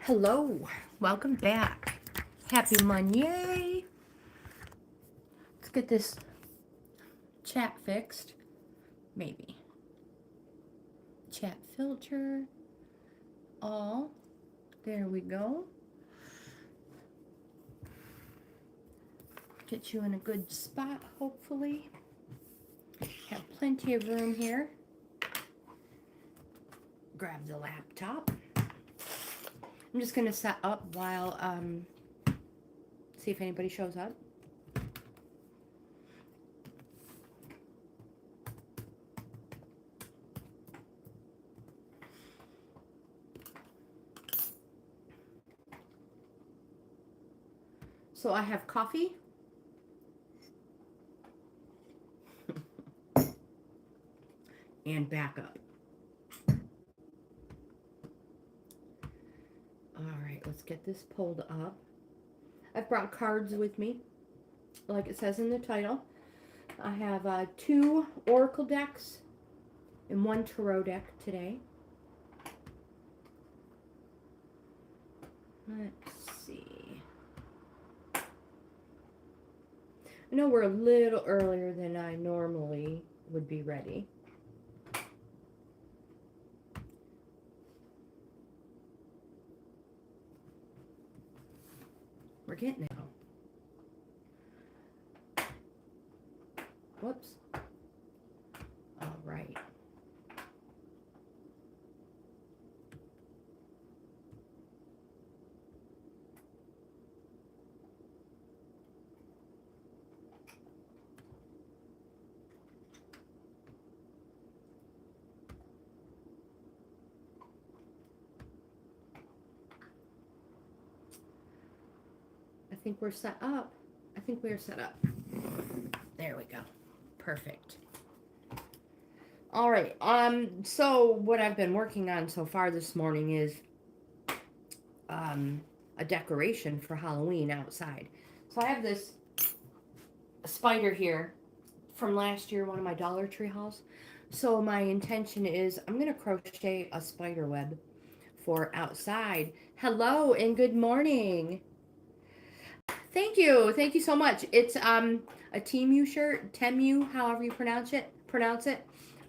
Hello, welcome back. Happy Monday. Let's get this chat fixed. Maybe. Chat filter. All. There we go. Get you in a good spot, hopefully. Have plenty of room here. Grab the laptop. I'm just going to set up while, see if anybody shows up. So I have coffee. And backup. Alright, let's get this pulled up. I've brought cards with me, like it says in the title. I have 2 Oracle decks and 1 Tarot deck today. Let's see. I know we're a little earlier than I normally would be ready. We're getting it. Whoops. All right. I think we're set up. I think we're set up. There we go. Perfect. All right. So what I've been working on so far this morning is a decoration for Halloween outside. So I have this spider here from last year, one of my Dollar Tree hauls. So my intention is I'm going to crochet a spider web for outside. Hello and good morning. Thank you. Thank you so much. It's a Temu shirt, Temu, however you pronounce it.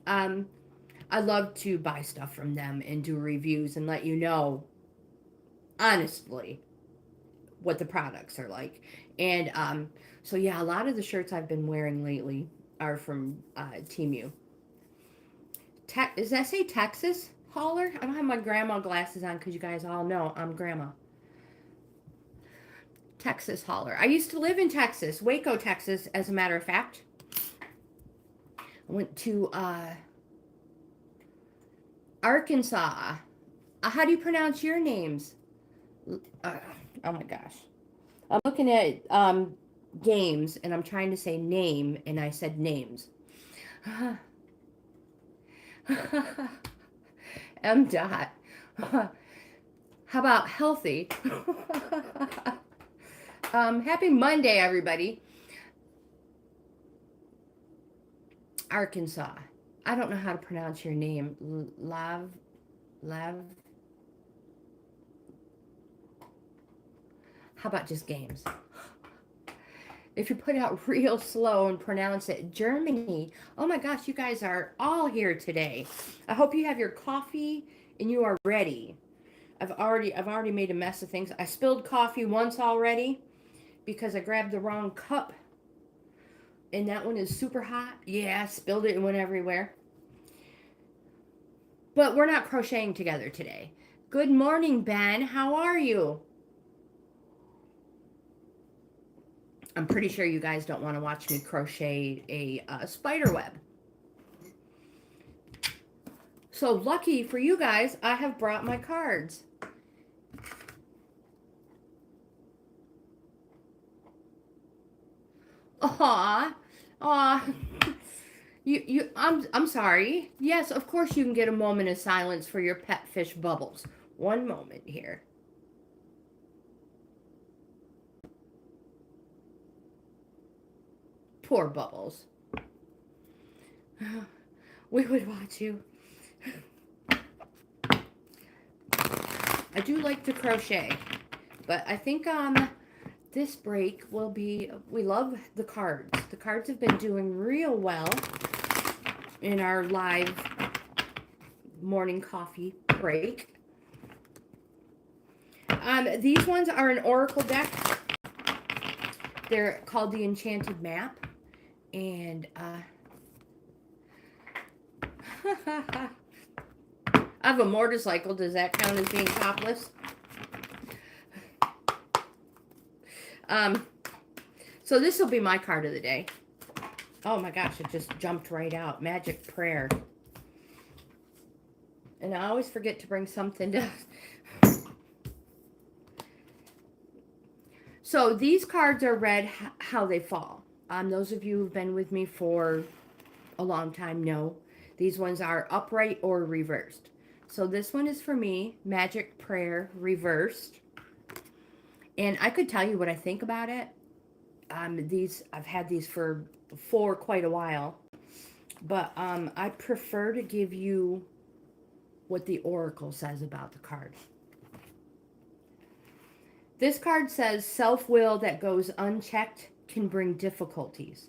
I love to buy stuff from them and do reviews and let you know honestly what the products are like. And so yeah, a lot of the shirts I've been wearing lately are from Temu. Does that say Texas hauler? I don't have my grandma glasses on because you guys all know I'm grandma. Texas hauler. I used to live in Texas, Waco, Texas, as a matter of fact. I went to Arkansas. How do you pronounce your names? Oh my gosh. I'm looking at games and I'm trying to say name and I said names. M. Dot. How about healthy? Happy Monday, everybody. Arkansas. I don't know how to pronounce your name. Lav. How about just games? If you put out real slow and pronounce it, Germany. Oh my gosh, you guys are all here today. I hope you have your coffee and you are ready. I've already made a mess of things. I spilled coffee once already because I grabbed the wrong cup. And that one is super hot. Yeah, I spilled it and went everywhere. But we're not crocheting together today. Good morning, Ben. How are you? I'm pretty sure you guys don't want to watch me crochet a spider web. So lucky for you guys, I have brought my cards. Aw. I'm sorry. Yes, of course you can get a moment of silence for your pet fish Bubbles. One moment here. Poor Bubbles. We would watch you. I I do like to crochet, but I think this break will be, we love the cards. The cards have been doing real well in our live morning coffee break. These ones are an oracle deck. They're called the Enchanted Map. And I have a motorcycle. Does that count as being topless? So this will be my card of the day. Oh my gosh, it just jumped right out. Magic Prayer. And I always forget to bring something to... So these cards are read how they fall. Those of you who've been with me for a long time know these ones are upright or reversed. So this one is for me, Magic Prayer reversed. And I could tell you what I think about it. I've had these for quite a while. But I prefer to give you what the Oracle says about the card. This card says, self-will that goes unchecked can bring difficulties.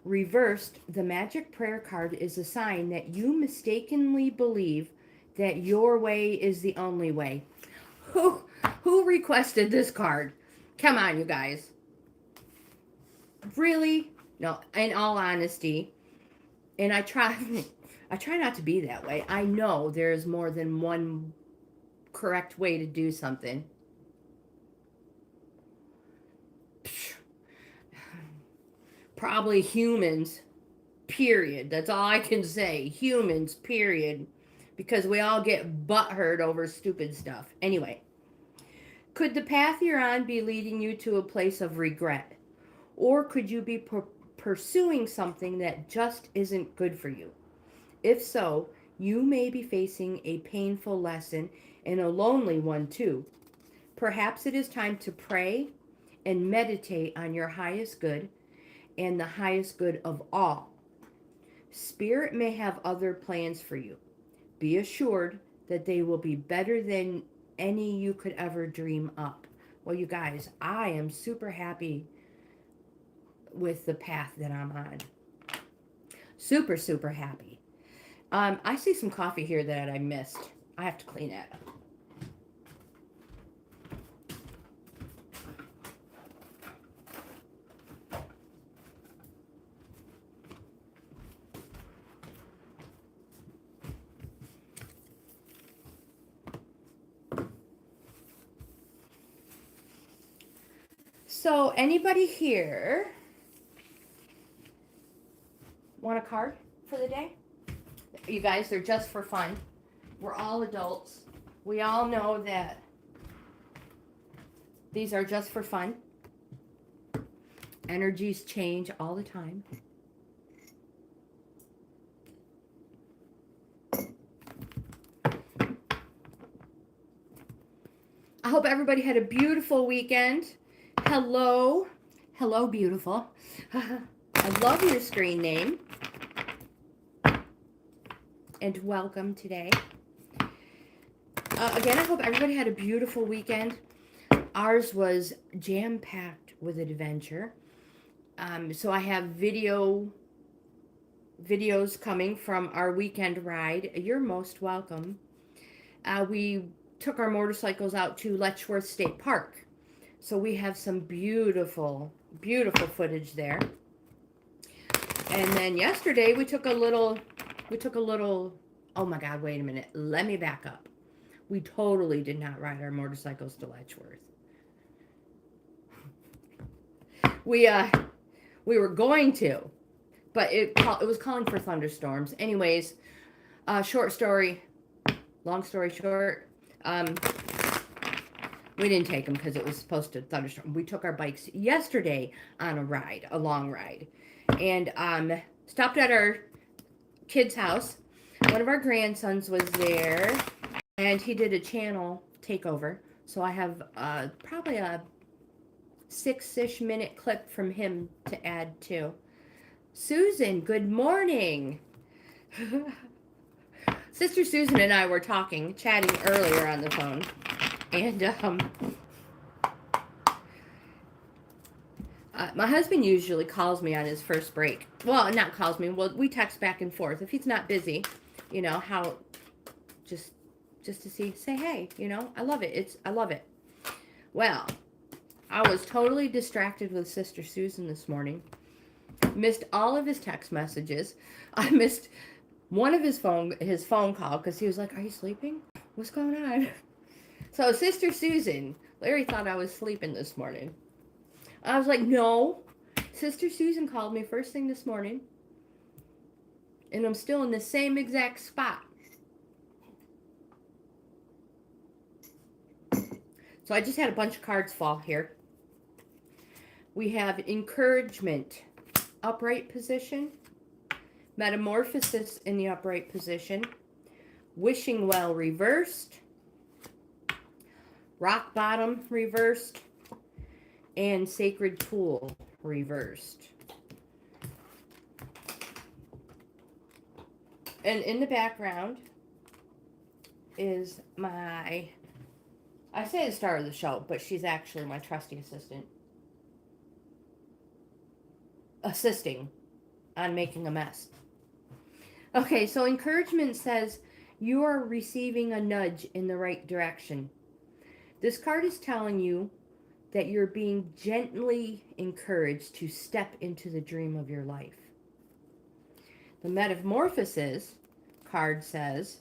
Reversed, the Magic Prayer card is a sign that you mistakenly believe that your way is the only way. Who requested this card? Come on, you guys. Really? No, in all honesty. And I try not to be that way. I know there's more than one correct way to do something. Probably humans, period. That's all I can say. Humans, period. Because we all get butthurt over stupid stuff. Anyway, could the path you're on be leading you to a place of regret? Or could you be pursuing something that just isn't good for you? If so, you may be facing a painful lesson and a lonely one too. Perhaps it is time to pray and meditate on your highest good and the highest good of all. Spirit may have other plans for you. Be assured that they will be better than any you could ever dream up. Well, you guys, I am super happy with the path that I'm on. Super, super happy. I see some coffee here that I missed. I have to clean that up. So, anybody here want a card for the day? You guys, they're just for fun. We're all adults. We all know that these are just for fun. Energies change all the time. I hope everybody had a beautiful weekend. Hello. Hello, beautiful. I love your screen name. And welcome today. Again, I hope everybody had a beautiful weekend. Ours was jam-packed with adventure. So I have videos coming from our weekend ride. You're most welcome. We took our motorcycles out to Letchworth State Park. So we have some beautiful, beautiful footage there. And then yesterday we took a little, oh my God, wait a minute. Let me back up. We totally did not ride our motorcycles to Letchworth. We were going to, but it was calling for thunderstorms. Anyways, short story, long story short, we didn't take them because it was supposed to thunderstorm. We took our bikes yesterday on a long ride, and stopped at our kid's house. One of our grandsons was there, and he did a channel takeover. So I have probably a 6-ish minute clip from him to add to. Susan, good morning. Sister Susan and I were chatting earlier on the phone. And my husband usually calls me on his first break. Well, not calls me. Well, we text back and forth. If he's not busy, you know, how just to say hey, you know, I love it. I love it. Well, I was totally distracted with Sister Susan this morning. Missed all of his text messages. I missed one of his phone call because he was like, "Are you sleeping? What's going on?" So Sister Susan, Larry thought I was sleeping this morning. I was like, "No." Sister Susan called me first thing this morning, and I'm still in the same exact spot. So I just had a bunch of cards fall here. We have encouragement, upright position, metamorphosis in the upright position, wishing well reversed, rock bottom reversed, and sacred pool reversed. And in the background is I say the star of the show, but she's actually my trusty assistant. Assisting on making a mess. Okay, so encouragement says you are receiving a nudge in the right direction. This card is telling you that you're being gently encouraged to step into the dream of your life. The metamorphosis card says,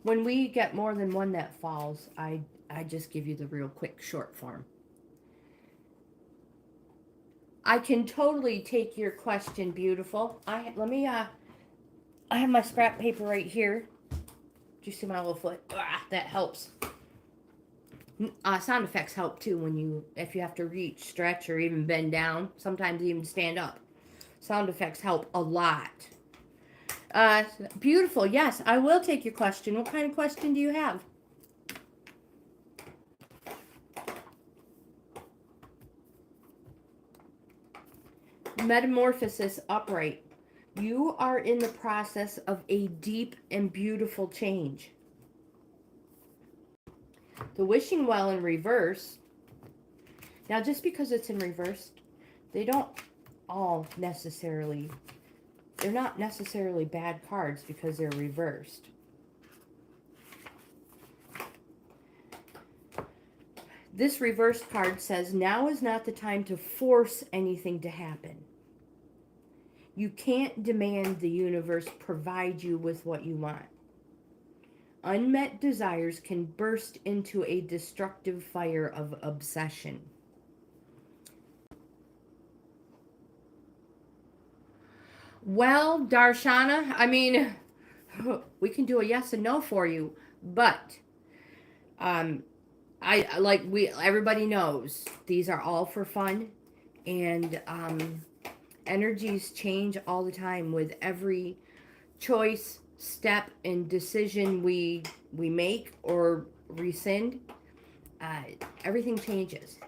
when we get more than one that falls, I just give you the real quick short form. I can totally take your question, beautiful. I have my scrap paper right here. Do you see my little foot? That helps. Sound effects help too if you have to reach, stretch, or even bend down. Sometimes even stand up. Sound effects help a lot. Beautiful. Yes, I will take your question. What kind of question do you have? Metamorphosis upright. You are in the process of a deep and beautiful change. The wishing well in reverse. Now, just because it's in reverse, they're not necessarily bad cards because they're reversed. This reverse card says, now is not the time to force anything to happen. You can't demand the universe provide you with what you want. Unmet desires can burst into a destructive fire of obsession. Well, Darshana, I mean, we can do a yes and no for you, but everybody knows these are all for fun, and energies change all the time with every choice, step, and decision we make or rescind. Everything changes.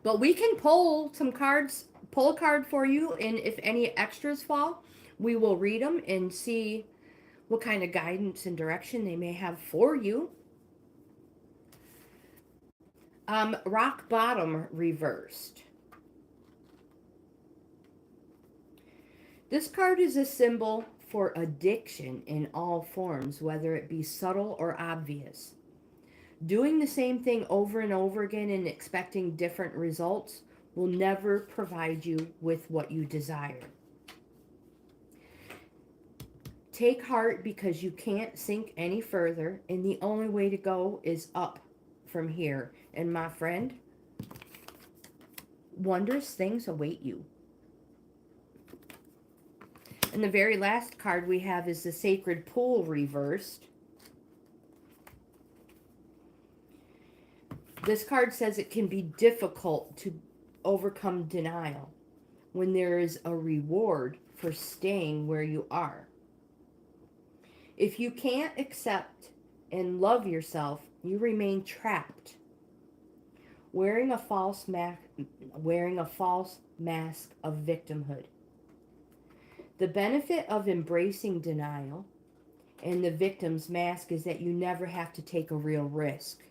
But we can pull some cards, pull a card for you, and if any extras fall, we will read them and see what kind of guidance and direction they may have for you. Rock bottom reversed. This card is a symbol for addiction in all forms, whether it be subtle or obvious. Doing the same thing over and over again and expecting different results will never provide you with what you desire. Take heart, because you can't sink any further, and the only way to go is up from here. And my friend, wondrous things await you. And the very last card we have is the Sacred Pool reversed. This card says it can be difficult to overcome denial when there is a reward for staying where you are. If you can't accept and love yourself, you remain trapped. Wearing a false wearing a false mask of victimhood. The benefit of embracing denial and the victim's mask is that you never have to take a real risk.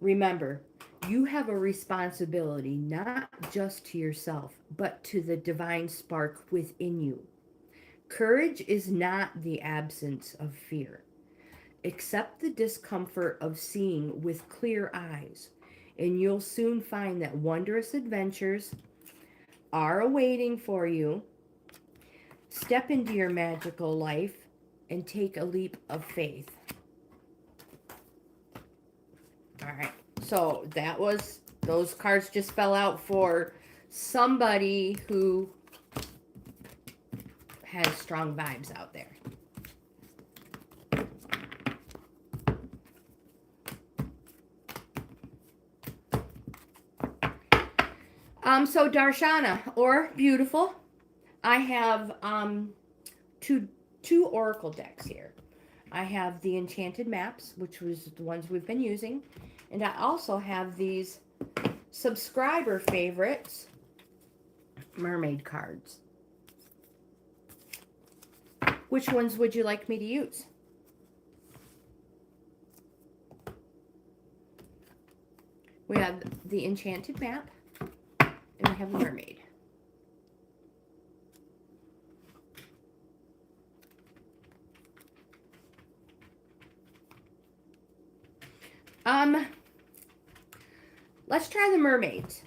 Remember, you have a responsibility not just to yourself, but to the divine spark within you. Courage is not the absence of fear. Accept the discomfort of seeing with clear eyes, and you'll soon find that wondrous adventures are awaiting for you. Step into your magical life and take a leap of faith. All right. So that was, those cards just fell out for somebody who has strong vibes out there. So Darshana, or Beautiful, I have two oracle decks here. I have the Enchanted Maps, which was the ones we've been using, and I also have these subscriber favorites, Mermaid cards. Which ones would you like me to use? We have the Enchanted Map, and we have the Mermaid. Let's try the Mermaids.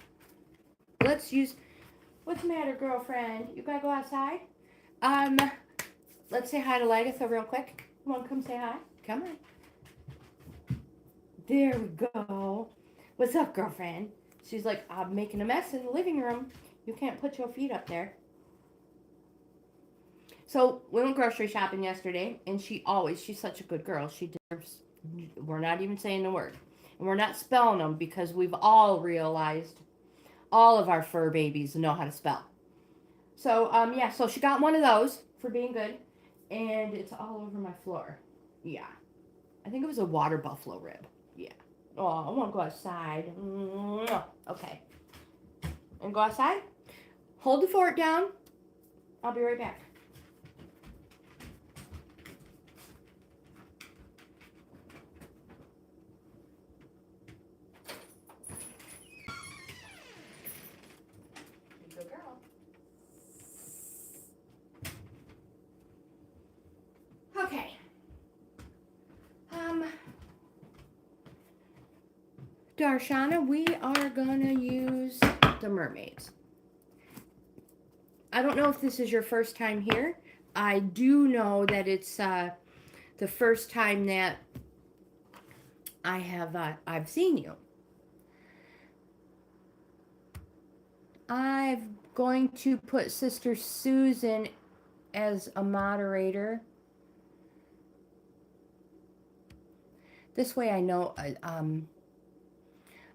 Let's use, what's the matter, girlfriend? You gotta go outside? Let's say hi to Lagatha real quick. You wanna come say hi? Come on. There we go. What's up, girlfriend? She's like, I'm making a mess in the living room. You can't put your feet up there. So we went grocery shopping yesterday, and she's such a good girl. She deserves, we're not even saying the word. And we're not spelling them because we've all realized all of our fur babies know how to spell. So, yeah, so she got one of those for being good, and it's all over my floor. Yeah. I think it was a water buffalo rib. Yeah. Oh, I want to go outside. Okay. And go outside? Hold the fort down. I'll be right back. Good girl. Okay. Darshana, we are gonna use the Mermaids. I don't know if this is your first time here. I do know that it's the first time that I've seen you. I'm going to put Sister Susan as a moderator. This way I know,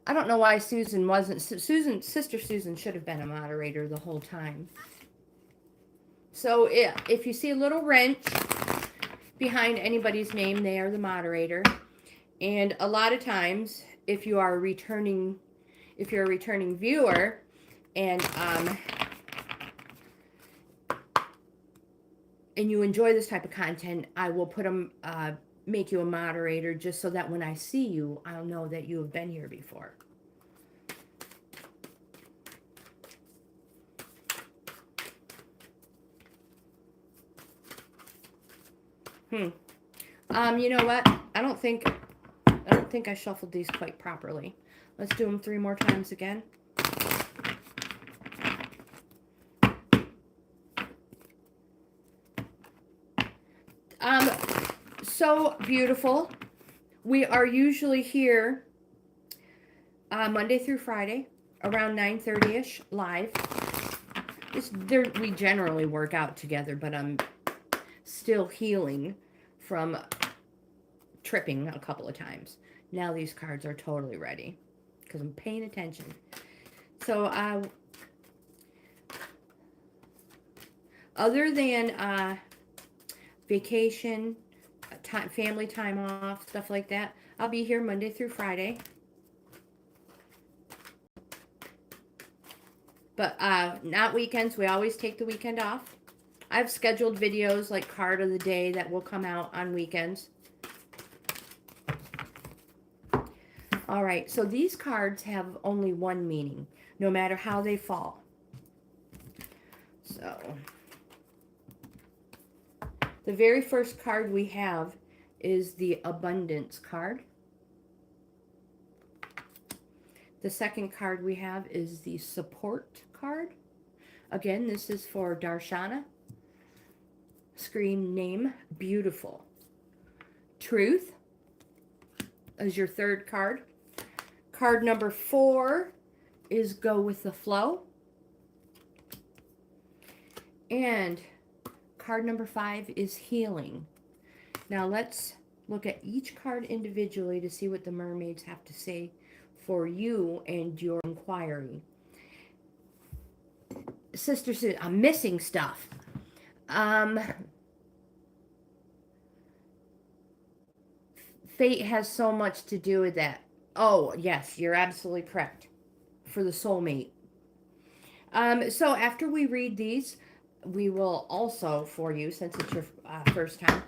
I don't know why Susan wasn't. Sister Susan should have been a moderator the whole time. So if you see a little wrench behind anybody's name, they are the moderator. And a lot of times, if you're a returning viewer, and you enjoy this type of content, I will make you a moderator just so that when I see you, I'll know that you have been here before. You know what? I don't think I shuffled these quite properly. Let's do them 3 more times again. So beautiful. We are usually here Monday through Friday around 9:30ish live. We generally work out together, but I'm still healing from tripping a couple of times. Now these cards are totally ready because I'm paying attention. So other than vacation, family time off, stuff like that, I'll be here Monday through Friday. But not weekends. We always take the weekend off. I've scheduled videos like card of the day that will come out on weekends. All right, so these cards have only one meaning, no matter how they fall. So, the very first card we have is the Abundance card. The second card we have is the Support card. Again, this is for Darshana. Screen name, Beautiful. Truth is your third card. Card number 4 is Go with the Flow. And card number 5 is Healing. Now let's look at each card individually to see what the mermaids have to say for you and your inquiry. Sister said, I'm missing stuff. Fate has so much to do with that. Oh, yes, you're absolutely correct. For the soulmate. So after we read these, we will also, for you, since it's your first time,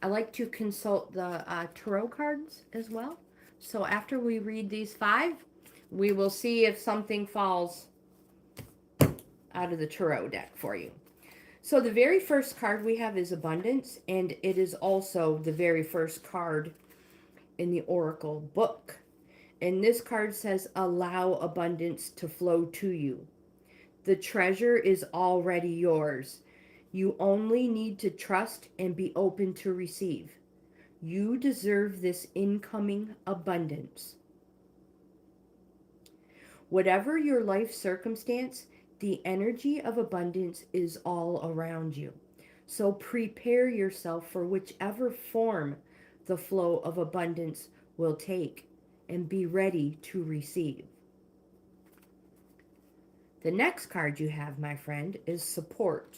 I like to consult the tarot cards as well. So after we read these 5, we will see if something falls out of the tarot deck for you. So the very first card we have is Abundance, and it is also the very first card in the Oracle book. And this card says, allow abundance to flow to you. The treasure is already yours. You only need to trust and be open to receive. You deserve this incoming abundance. Whatever your life circumstance, the energy of abundance is all around you. So prepare yourself for whichever form the flow of abundance will take, and be ready to receive. The next card you have, my friend, is Support.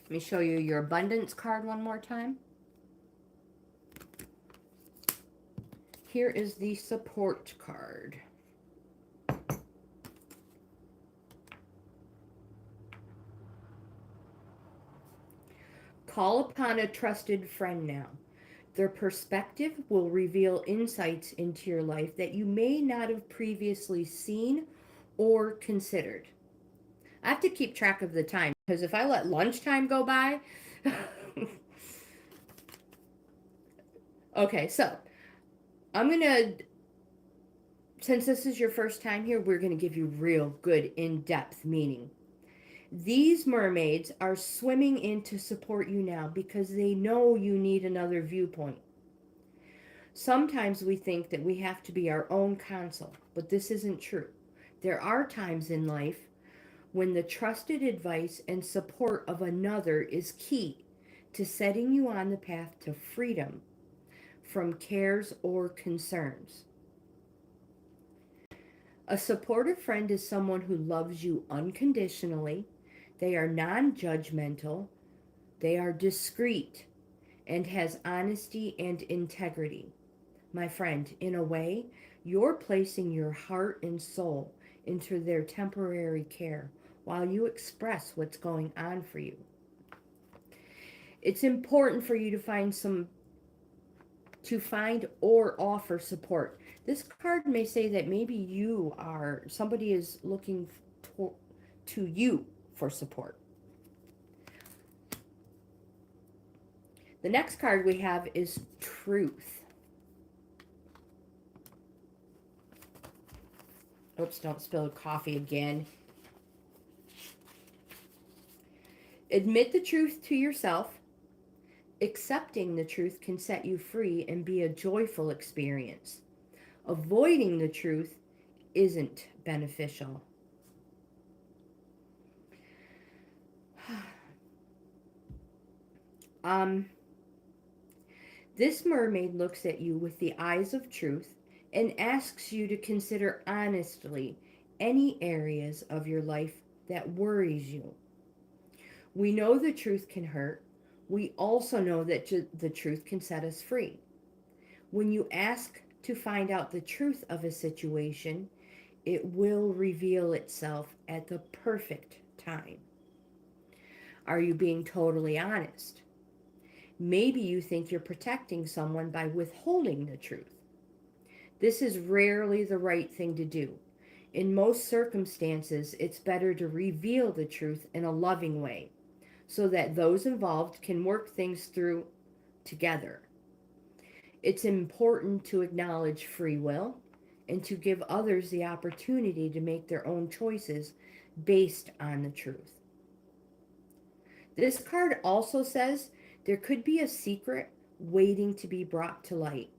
Let me show you your Abundance card one more time. Here is the Support card. Call upon a trusted friend now. Their perspective will reveal insights into your life that you may not have previously seen or considered. I have to keep track of the time, because if I let lunchtime go by... Okay, so I'm going to, since this is your first time here, we're going to give you real good in-depth meaning. These mermaids are swimming in to support you now because they know you need another viewpoint. Sometimes we think that we have to be our own counsel, but this isn't true. There are times in life when the trusted advice and support of another is key to setting you on the path to freedom from cares or concerns. A supportive friend is someone who loves you unconditionally. They are non-judgmental, they are discreet, and has honesty and integrity. My friend, in a way, you're placing your heart and soul into their temporary care while you express what's going on for you. It's important for you to find or offer support. This card may say that maybe somebody is looking to you for support. The next card we have is Truth. Oops, don't spill coffee again. Admit the truth to yourself. Accepting the truth can set you free and be a joyful experience. Avoiding the truth isn't beneficial. This mermaid looks at you with the eyes of truth and asks you to consider honestly any areas of your life that worries you. We know the truth can hurt. We also know that the truth can set us free. When you ask to find out the truth of a situation, it will reveal itself at the perfect time. Are you being totally honest? Maybe you think you're protecting someone by withholding the truth. This is rarely the right thing to do. In most circumstances, it's better to reveal the truth in a loving way so that those involved can work things through together. It's important to acknowledge free will and to give others the opportunity to make their own choices based on the truth. This card also says there could be a secret waiting to be brought to light.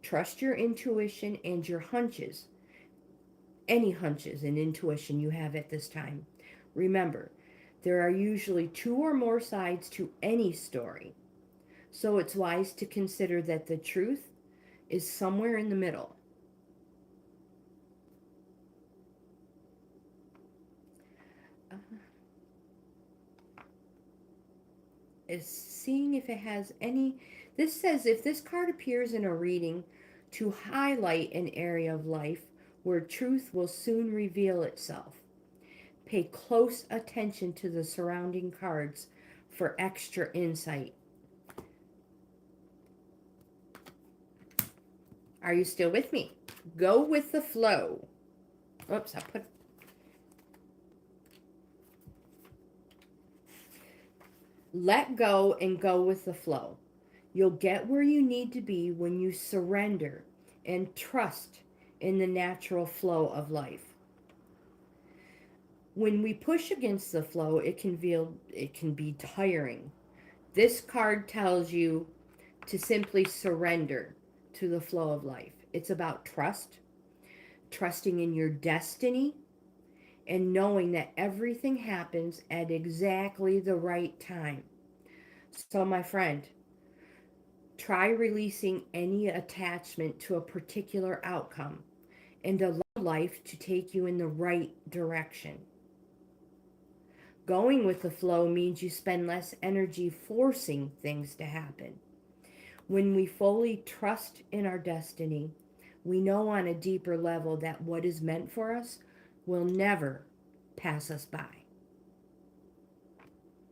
Trust your intuition and your hunches, any hunches and intuition you have at this time. Remember, there are usually two or more sides to any story, so it's wise to consider that the truth is somewhere in the middle. Is seeing if it has any. This says if this card appears in a reading, to highlight an area of life where truth will soon reveal itself. Pay close attention to the surrounding cards for extra insight. Are you still with me? Go with the flow. Oops, I put... Let go and go with the flow. You'll get where you need to be when you surrender and trust in the natural flow of life. When we push against the flow, it can be tiring. This card tells you to simply surrender to the flow of life. It's about trust, trusting in your destiny, and knowing that everything happens at exactly the right time. So, my friend, try releasing any attachment to a particular outcome and allow life to take you in the right direction. Going with the flow means you spend less energy forcing things to happen. When we fully trust in our destiny, we know on a deeper level that what is meant for us will never pass us by.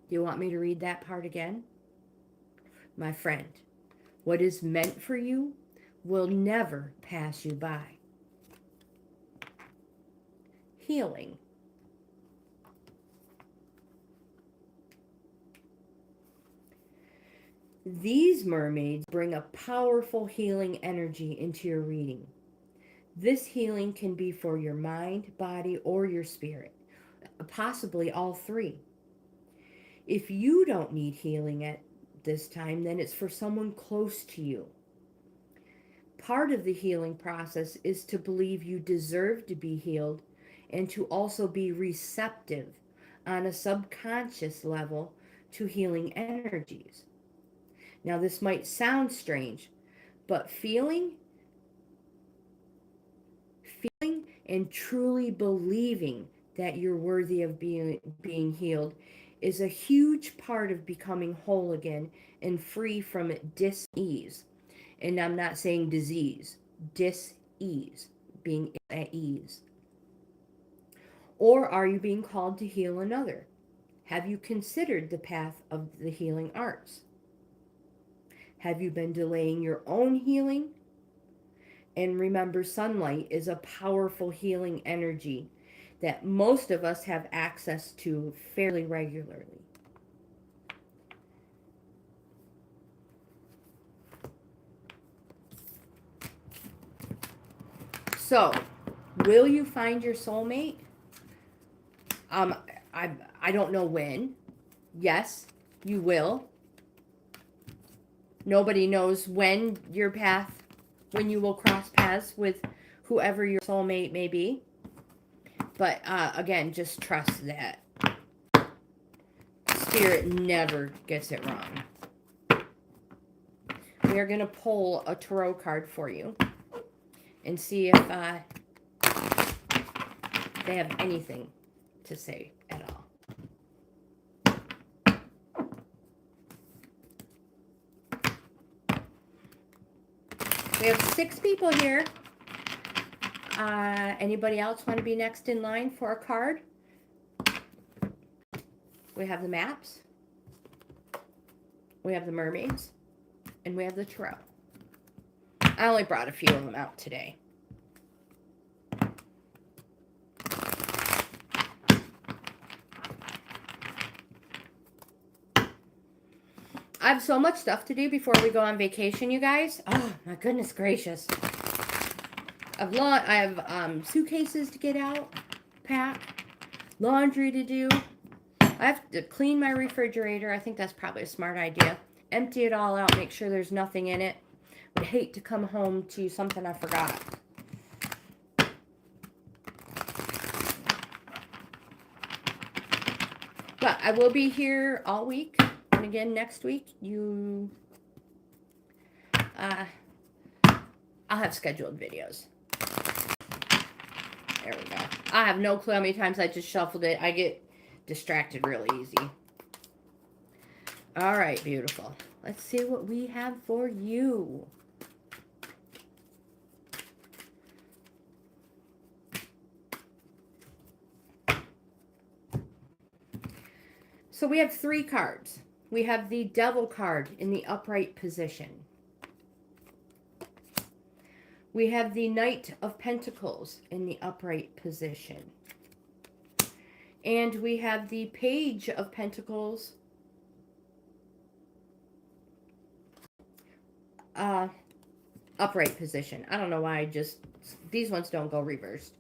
Do you want me to read that part again? My friend, what is meant for you will never pass you by. Healing. These mermaids bring a powerful healing energy into your reading. This healing can be for your mind, body, or your spirit, possibly all three. If you don't need healing at this time, then it's for someone close to you. Part of the healing process is to believe you deserve to be healed and to also be receptive on a subconscious level to healing energies. Now, this might sound strange, but feeling and truly believing that you're worthy of being healed is a huge part of becoming whole again and free from dis-ease. And I'm not saying disease, dis-ease, being at ease. Or are you being called to heal another? Have you considered the path of the healing arts? Have you been delaying your own healing? And remember, sunlight is a powerful healing energy that most of us have access to fairly regularly. So, will you find your soulmate? I don't know when. Yes, you will. Nobody knows when you will cross paths with whoever your soulmate may be. But again, just trust that Spirit never gets it wrong. We are going to pull a tarot card for you and see if they have anything to say at all. We have 6 people here. Anybody else want to be next in line for a card? We have the maps. We have the mermaids. And we have the tarot. I only brought a few of them out today. I have so much stuff to do before we go on vacation, you guys. Oh, my goodness gracious. I have suitcases to get out, pack, laundry to do. I have to clean my refrigerator. I think that's probably a smart idea. Empty it all out, make sure there's nothing in it. Would hate to come home to something I forgot. But I will be here all week. And again, next week, I'll have scheduled videos. There we go. I have no clue how many times I just shuffled it. I get distracted really easy. All right, beautiful. Let's see what we have for you. So we have 3 cards. We have the Devil card in the upright position. We have the Knight of Pentacles in the upright position. And we have the Page of Pentacles upright position. I don't know why these ones don't go reversed.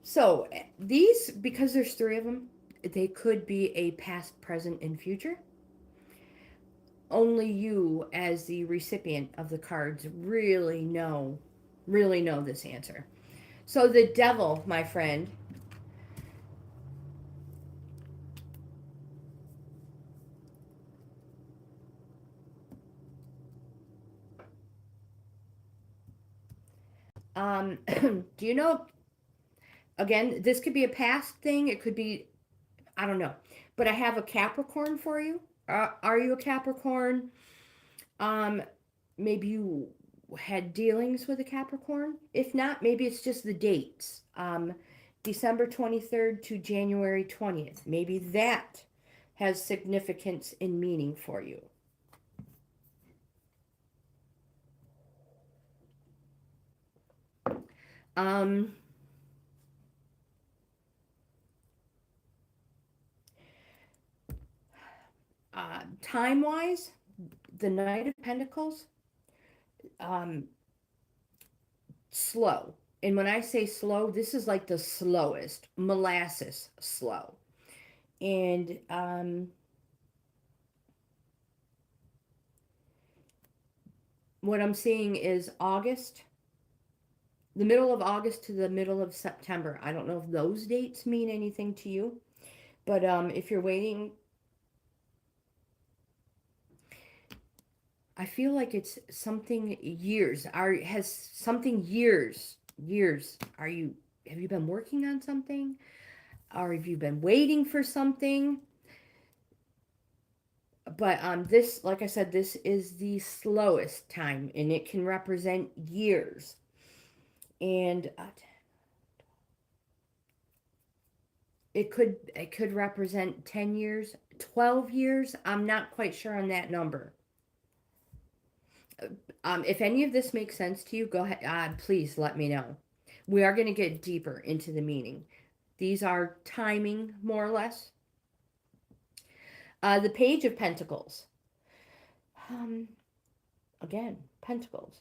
So these, because there's 3 of them, they could be a past, present, and future. Only you, as the recipient of the cards, really know this answer. So the Devil, my friend, do you know, again, this could be a past thing. It could be, I don't know. But I have a Capricorn for you. Are you a Capricorn? Maybe you had dealings with a Capricorn. If not, maybe it's just the dates. December 23rd to January 20th. Maybe that has significance and meaning for you. Time-wise, the Knight of Pentacles, slow. And when I say slow, this is like the slowest, molasses slow. And what I'm seeing is August, the middle of August to the middle of September. I don't know if those dates mean anything to you, but if you're waiting, I feel like it's something years. Have you been working on something? Or have you been waiting for something? But this, like I said, this is the slowest time, and it can represent years. And it could represent 10 years, 12 years. I'm not quite sure on that number. If any of this makes sense to you, go ahead. Please let me know. We are going to get deeper into the meaning. These are timing, more or less. The Page of Pentacles. Again, Pentacles.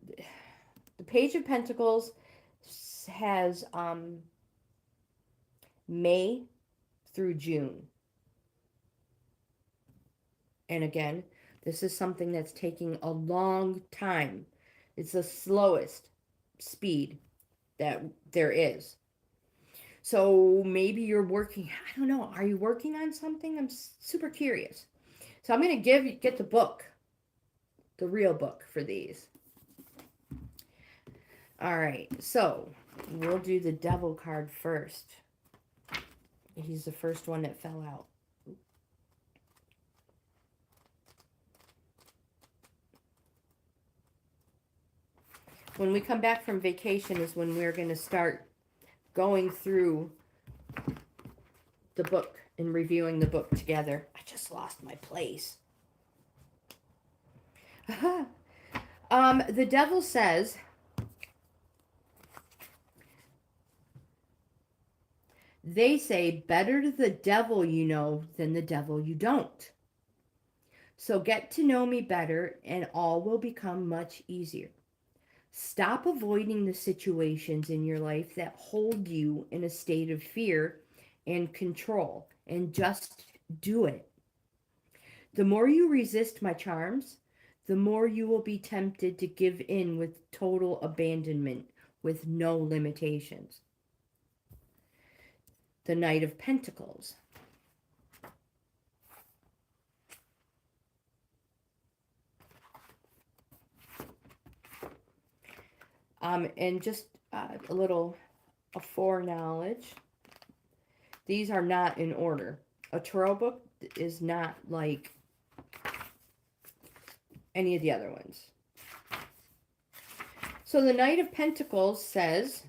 The Page of Pentacles has May through June. And again, this is something that's taking a long time. It's the slowest speed that there is. So maybe you're working, I don't know, are you working on something? I'm super curious. So I'm going to get the book, the real book for these. All right, so we'll do the Devil card first. He's the first one that fell out. When we come back from vacation is when we're going to start going through the book and reviewing the book together. I just lost my place. The devil says, they say better the devil you know than the devil you don't. So get to know me better and all will become much easier. Stop avoiding the situations in your life that hold you in a state of fear and control, and just do it. The more you resist my charms, the more you will be tempted to give in with total abandonment, with no limitations. The Knight of Pentacles. And just a little foreknowledge. These are not in order. A tarot book is not like any of the other ones. So the Knight of Pentacles says,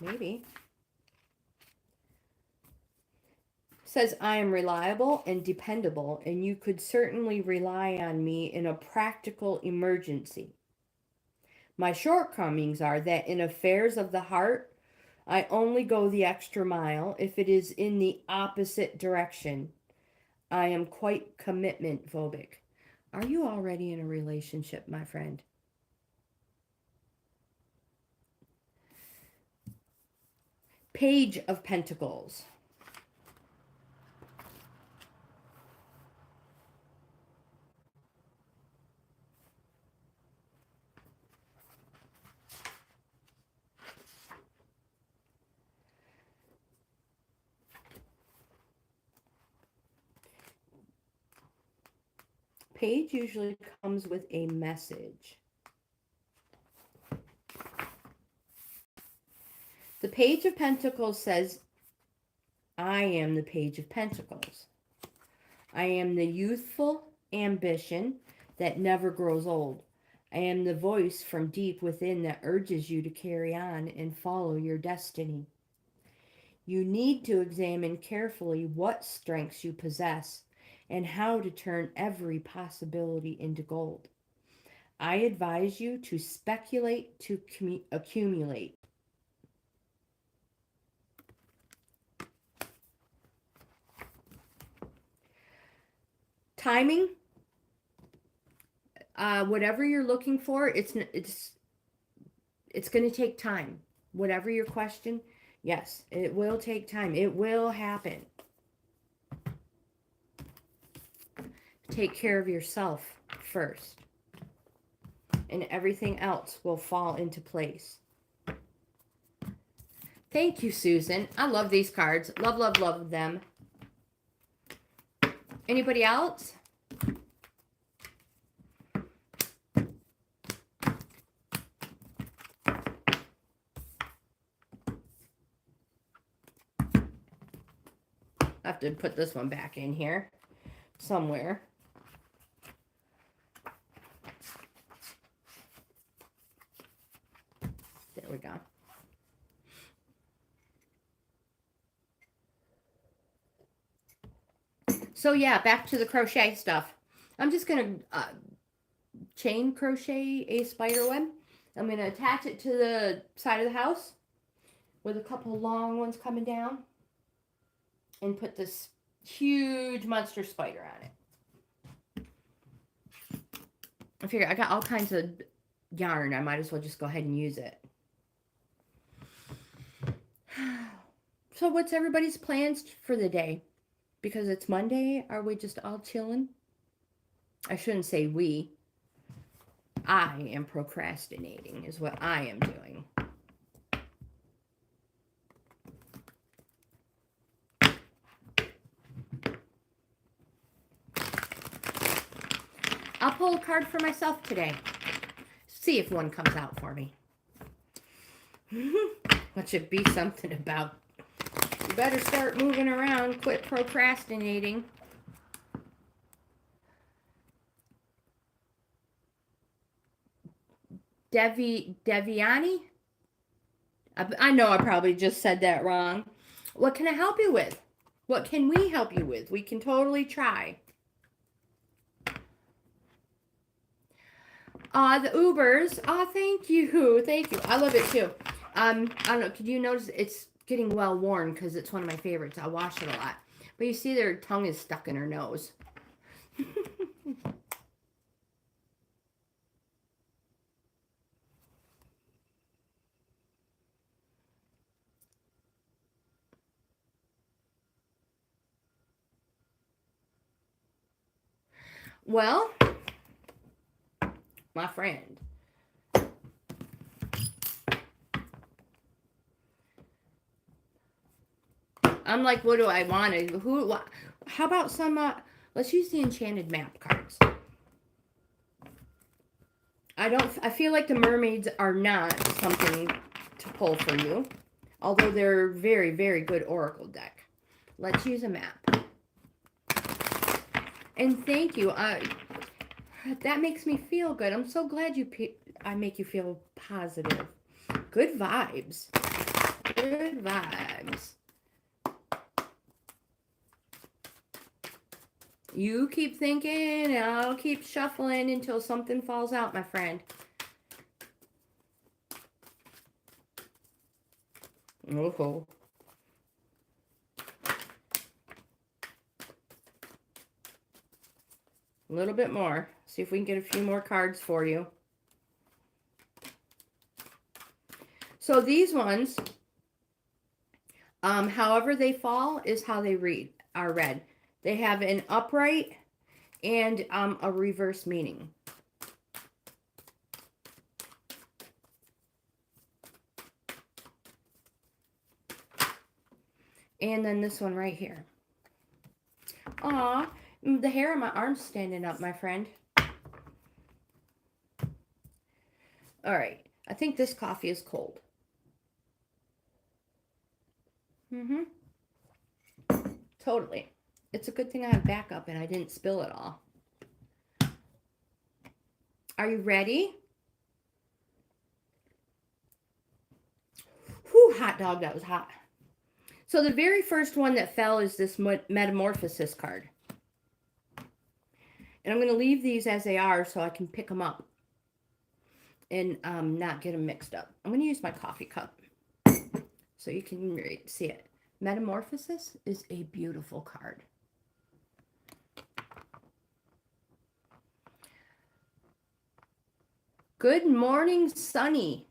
maybe, says, I am reliable and dependable, and you could certainly rely on me in a practical emergency. My shortcomings are that in affairs of the heart, I only go the extra mile if it is in the opposite direction. I am quite commitment phobic. Are you already in a relationship, my friend? Page of Pentacles. Page usually comes with a message. The Page of Pentacles says, I am the Page of Pentacles. I am the youthful ambition that never grows old. I am the voice from deep within that urges you to carry on and follow your destiny. You need to examine carefully what strengths you possess and how to turn every possibility into gold. I advise you to speculate to accumulate. Timing, whatever you're looking for, it's going to take time. Whatever your question, yes, it will take time. It will happen. Take care of yourself first, and everything else will fall into place. Thank you, Susan. I love these cards. Love, love, love them. Anybody else? I have to put this one back in here somewhere. There we go. So yeah, back to the crochet stuff. I'm just going to chain crochet a spider web. I'm going to attach it to the side of the house with a couple long ones coming down and put this huge monster spider on it. I figure I got all kinds of yarn. I might as well just go ahead and use it. So what's everybody's plans for the day? Because it's Monday, are we just all chilling? I shouldn't say we. I am procrastinating is what I am doing. I'll pull a card for myself today. See if one comes out for me. That should be something about, you better start moving around, quit procrastinating. Deviani. I know I probably just said that wrong. What can I help you with? What can we help you with? We can totally try. The Ubers. Thank you. Thank you. I love it too. I don't know. Could you notice it's getting well worn because it's one of my favorites. I wash it a lot. But you see their tongue is stuck in her nose. Well, my friend. I'm like, what do I want? How about some, let's use the enchanted map cards. I feel like the mermaids are not something to pull for you. Although they're very, very good oracle deck. Let's use a map. And thank you. That makes me feel good. I'm so glad I make you feel positive. Good vibes. Good vibes. You keep thinking, and I'll keep shuffling until something falls out, my friend. Oh. A little bit more. See if we can get a few more cards for you. So these ones, however they fall is how they are read. They have an upright and a reverse meaning. And then this one right here. Aw, the hair on my arm's standing up, my friend. All right. I think this coffee is cold. Totally. It's a good thing I have backup and I didn't spill it all. Are you ready? Whew, hot dog, that was hot. So the very first one that fell is this Metamorphosis card. And I'm going to leave these as they are so I can pick them up and not get them mixed up. I'm going to use my coffee cup so you can see it. Metamorphosis is a beautiful card. Good morning, Sunny.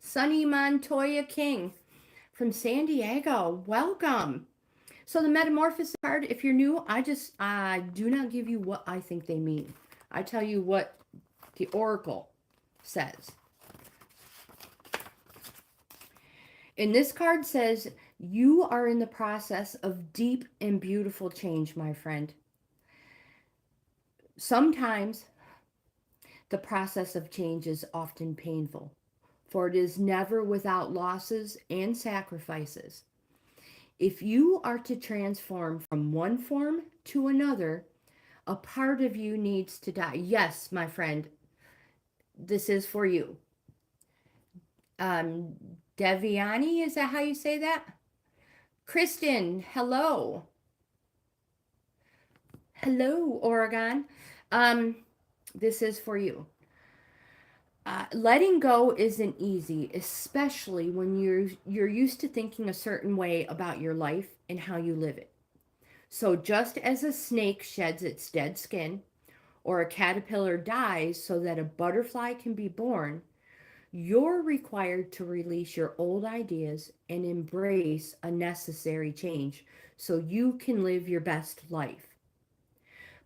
Sunny Montoya King from San Diego. Welcome. So the Metamorphosis card, if you're new, I do not give you what I think they mean. I tell you what the Oracle says. And this card says, you are in the process of deep and beautiful change, my friend. Sometimes the process of change is often painful, for it is never without losses and sacrifices. If you are to transform from one form to another, a part of you needs to die. Yes, my friend, this is for you. Deviani, is that how you say that? Kristen, hello. Hello, Oregon. This is for you. Letting go isn't easy, especially when you're used to thinking a certain way about your life and how you live it. So just as a snake sheds its dead skin, or a caterpillar dies so that a butterfly can be born, you're required to release your old ideas and embrace a necessary change so you can live your best life.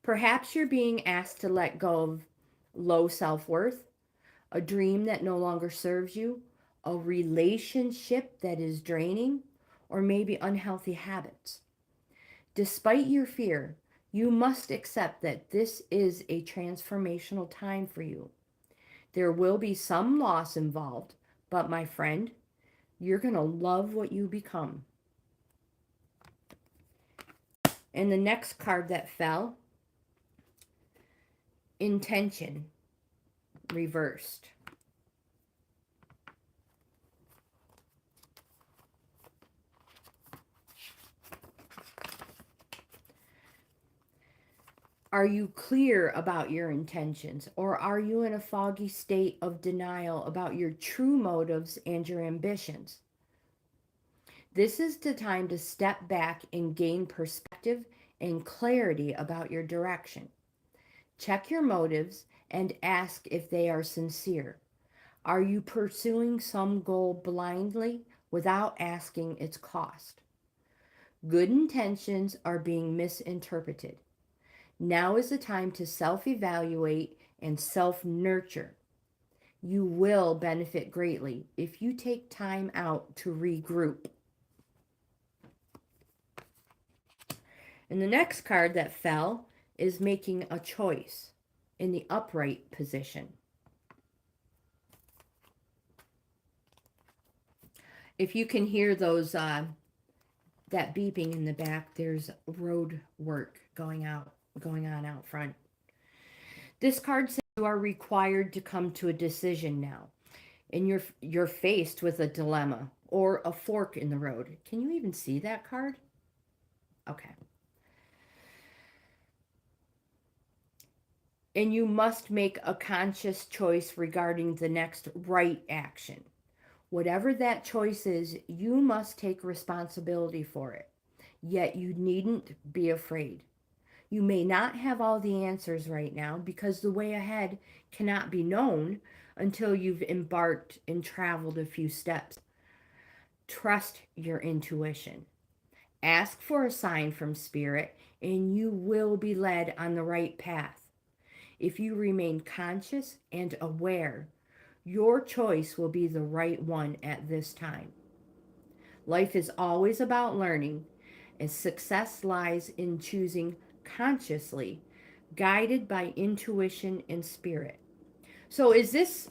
Perhaps you're being asked to let go of low self-worth, a dream that no longer serves you, a relationship that is draining, or maybe unhealthy habits. Despite your fear, you must accept that this is a transformational time for you. There will be some loss involved, but my friend, you're going to love what you become. And the next card that fell, Intention, reversed. Are you clear about your intentions, or are you in a foggy state of denial about your true motives and your ambitions? This is the time to step back and gain perspective and clarity about your direction. Check your motives and ask if they are sincere. Are you pursuing some goal blindly without asking its cost? Good intentions are being misinterpreted. Now is the time to self-evaluate and self-nurture. You will benefit greatly if you take time out to regroup. And the next card that fell is making a choice in the upright position. If you can hear those that beeping in the back, there's road work going on out front. This card says you are required to come to a decision now, and you're faced with a dilemma or a fork in the road. Can you even see that card? Okay. And you must make a conscious choice regarding the next right action. Whatever that choice is, you must take responsibility for it. Yet you needn't be afraid. You may not have all the answers right now because the way ahead cannot be known until you've embarked and traveled a few steps. Trust your intuition. Ask for a sign from Spirit, and you will be led on the right path. If you remain conscious and aware, your choice will be the right one at this time. Life is always about learning, and success lies in choosing consciously, guided by intuition and spirit. So is this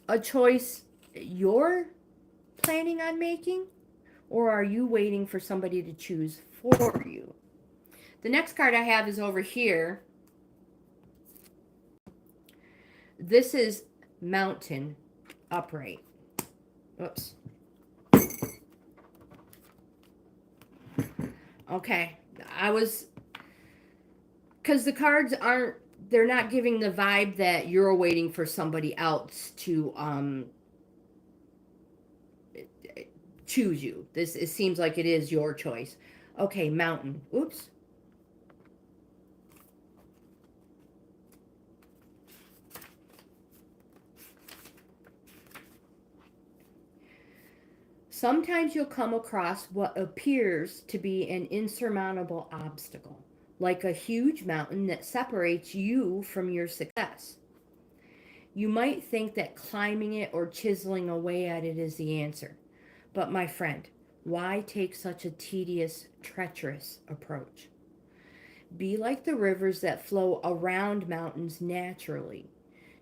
a choice you're planning on making, or are you waiting for somebody to choose for you? The next card I have is over here. This is Mountain Upright. Oops. Okay. Because the cards they're not giving the vibe that you're waiting for somebody else to choose you. It seems like it is your choice. Okay, Mountain. Oops. Sometimes you'll come across what appears to be an insurmountable obstacle, like a huge mountain that separates you from your success. You might think that climbing it or chiseling away at it is the answer. But my friend, why take such a tedious, treacherous approach? Be like the rivers that flow around mountains naturally.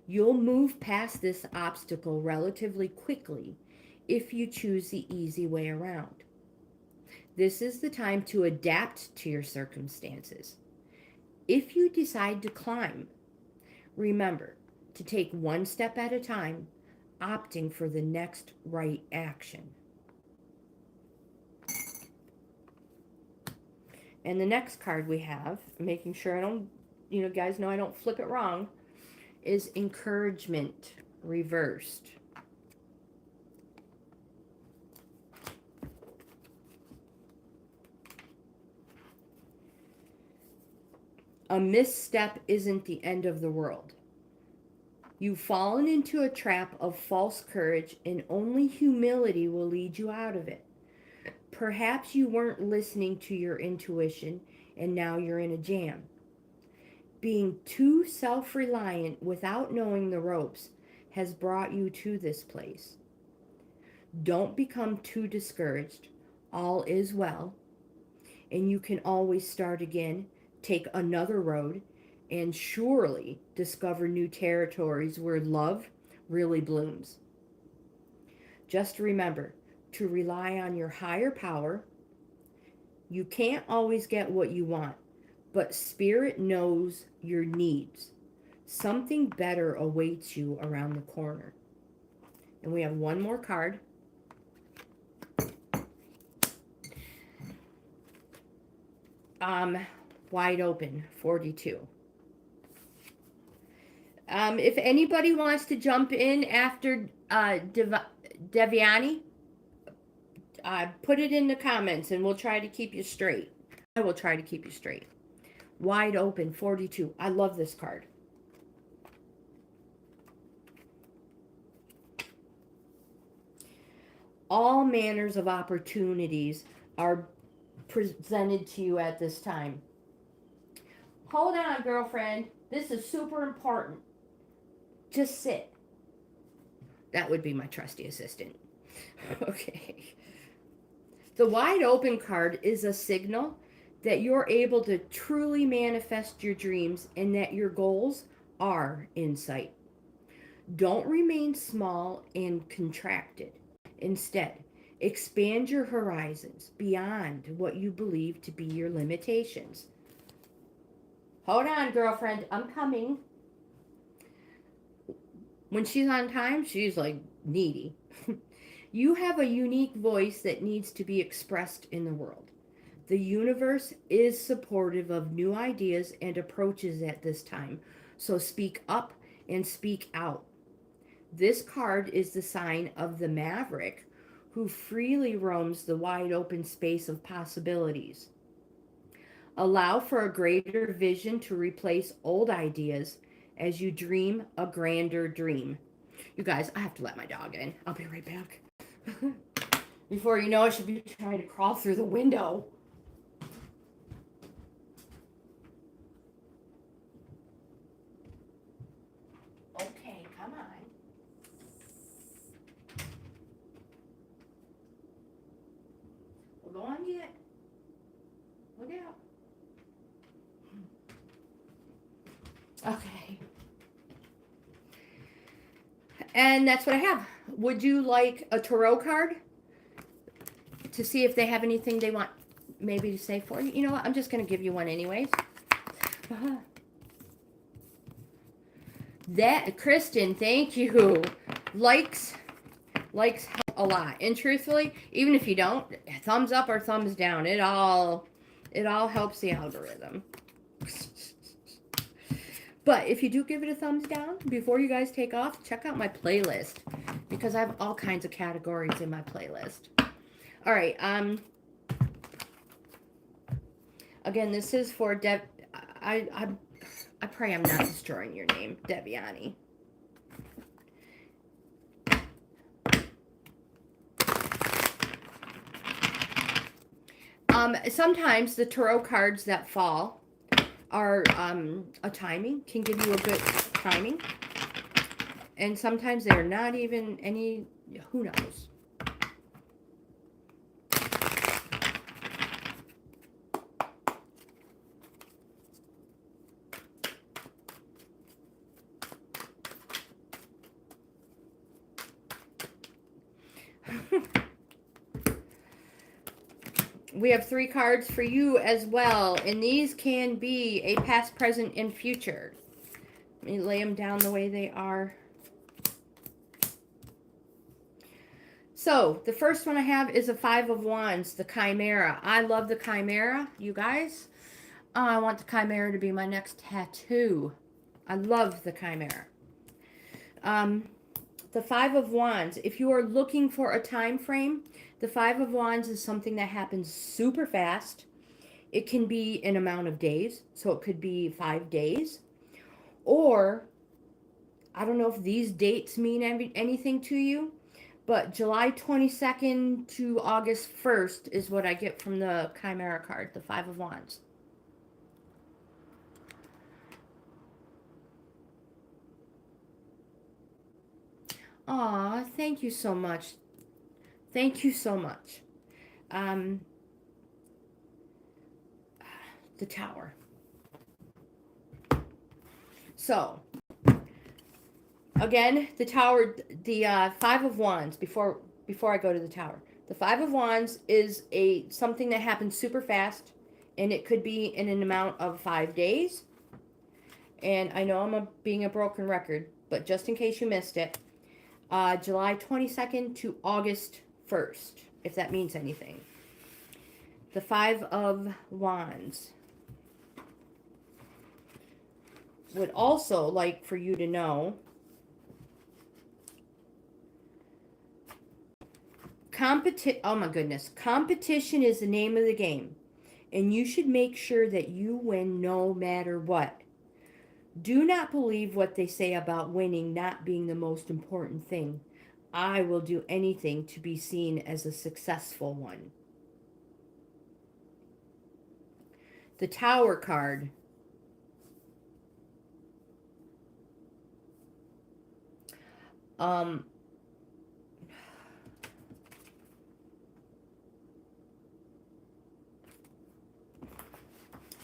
You'll move past this obstacle relatively quickly if you choose the easy way around. This is the time to adapt to your circumstances. If you decide to climb, remember to take one step at a time, opting for the next right action. And the next card we have, making sure I don't, guys know I don't flip it wrong, is Encouragement reversed. A misstep isn't the end of the world. You've fallen into a trap of false courage, and only humility will lead you out of it. Perhaps you weren't listening to your intuition, and now you're in a jam. Being too self-reliant without knowing the ropes has brought you to this place. Don't become too discouraged. All is well, and you can always start again, take another road, and surely discover new territories where love really blooms. Just remember to rely on your higher power. You can't always get what you want, but Spirit knows your needs. Something better awaits you around the corner. And we have one more card. Wide open, 42. If anybody wants to jump in after Deviani, put it in the comments and we'll try to keep you straight. I will try to keep you straight. Wide open, 42. I love this card. All manners of opportunities are presented to you at this time. Hold on, girlfriend. This is super important. Just sit. That would be my trusty assistant. Okay. The wide open card is a signal that you're able to truly manifest your dreams and that your goals are in sight. Don't remain small and contracted. Instead, expand your horizons beyond what you believe to be your limitations. Hold on, girlfriend. I'm coming. When she's on time, she's like needy. You have a unique voice that needs to be expressed in the world. The universe is supportive of new ideas and approaches at this time, so speak up and speak out. This card is the sign of the maverick who freely roams the wide open space of possibilities. Allow for a greater vision to replace old ideas as you dream a grander dream. You guys, I have to let my dog in. I'll be right back. Before you know it, she'll be trying to crawl through the window. Okay, come on. Well, go on, get. Look out. Okay. And that's what I have. Would you like a tarot card to see if they have anything they want maybe to say for you? You know what? I'm just going to give you one anyways. That, Kristen, thank you. Likes help a lot. And truthfully, even if you don't, thumbs up or thumbs down, it all helps the algorithm. But if you do give it a thumbs down, before you guys take off, check out my playlist. Because I have all kinds of categories in my playlist. All right. Again, this is for I pray I'm not destroying your name, Deviani. Sometimes the tarot cards that fall are a timing, can give you a good timing. And sometimes they're not even any, who knows. We have 3 cards for you as well, and these can be a past, present, and future. Let me lay them down the way they are. So, the first one I have is a 5 of Wands, the Chimera. I love the Chimera, you guys. I want the Chimera to be my next tattoo. I love the Chimera. The 5 of Wands, if you are looking for a time frame, the 5 of Wands is something that happens super fast. It can be an amount of days, so it could be 5 days. Or, I don't know if these dates mean anything to you, but July 22nd to August 1st is what I get from the Chimera card, the 5 of Wands. Aw, thank you so much. Thank you so much. The Tower. So, again, the Tower, the 5 of Wands, before I go to the Tower. The 5 of Wands is something that happens super fast, and it could be in an amount of 5 days. And I know I'm being a broken record, but just in case you missed it, July 22nd to August 1st, if that means anything. The 5 of Wands. would also like for you to know, oh my goodness, competition is the name of the game, and you should make sure that you win no matter what. Do not believe what they say about winning not being the most important thing. I will do anything to be seen as a successful one. The Tower card.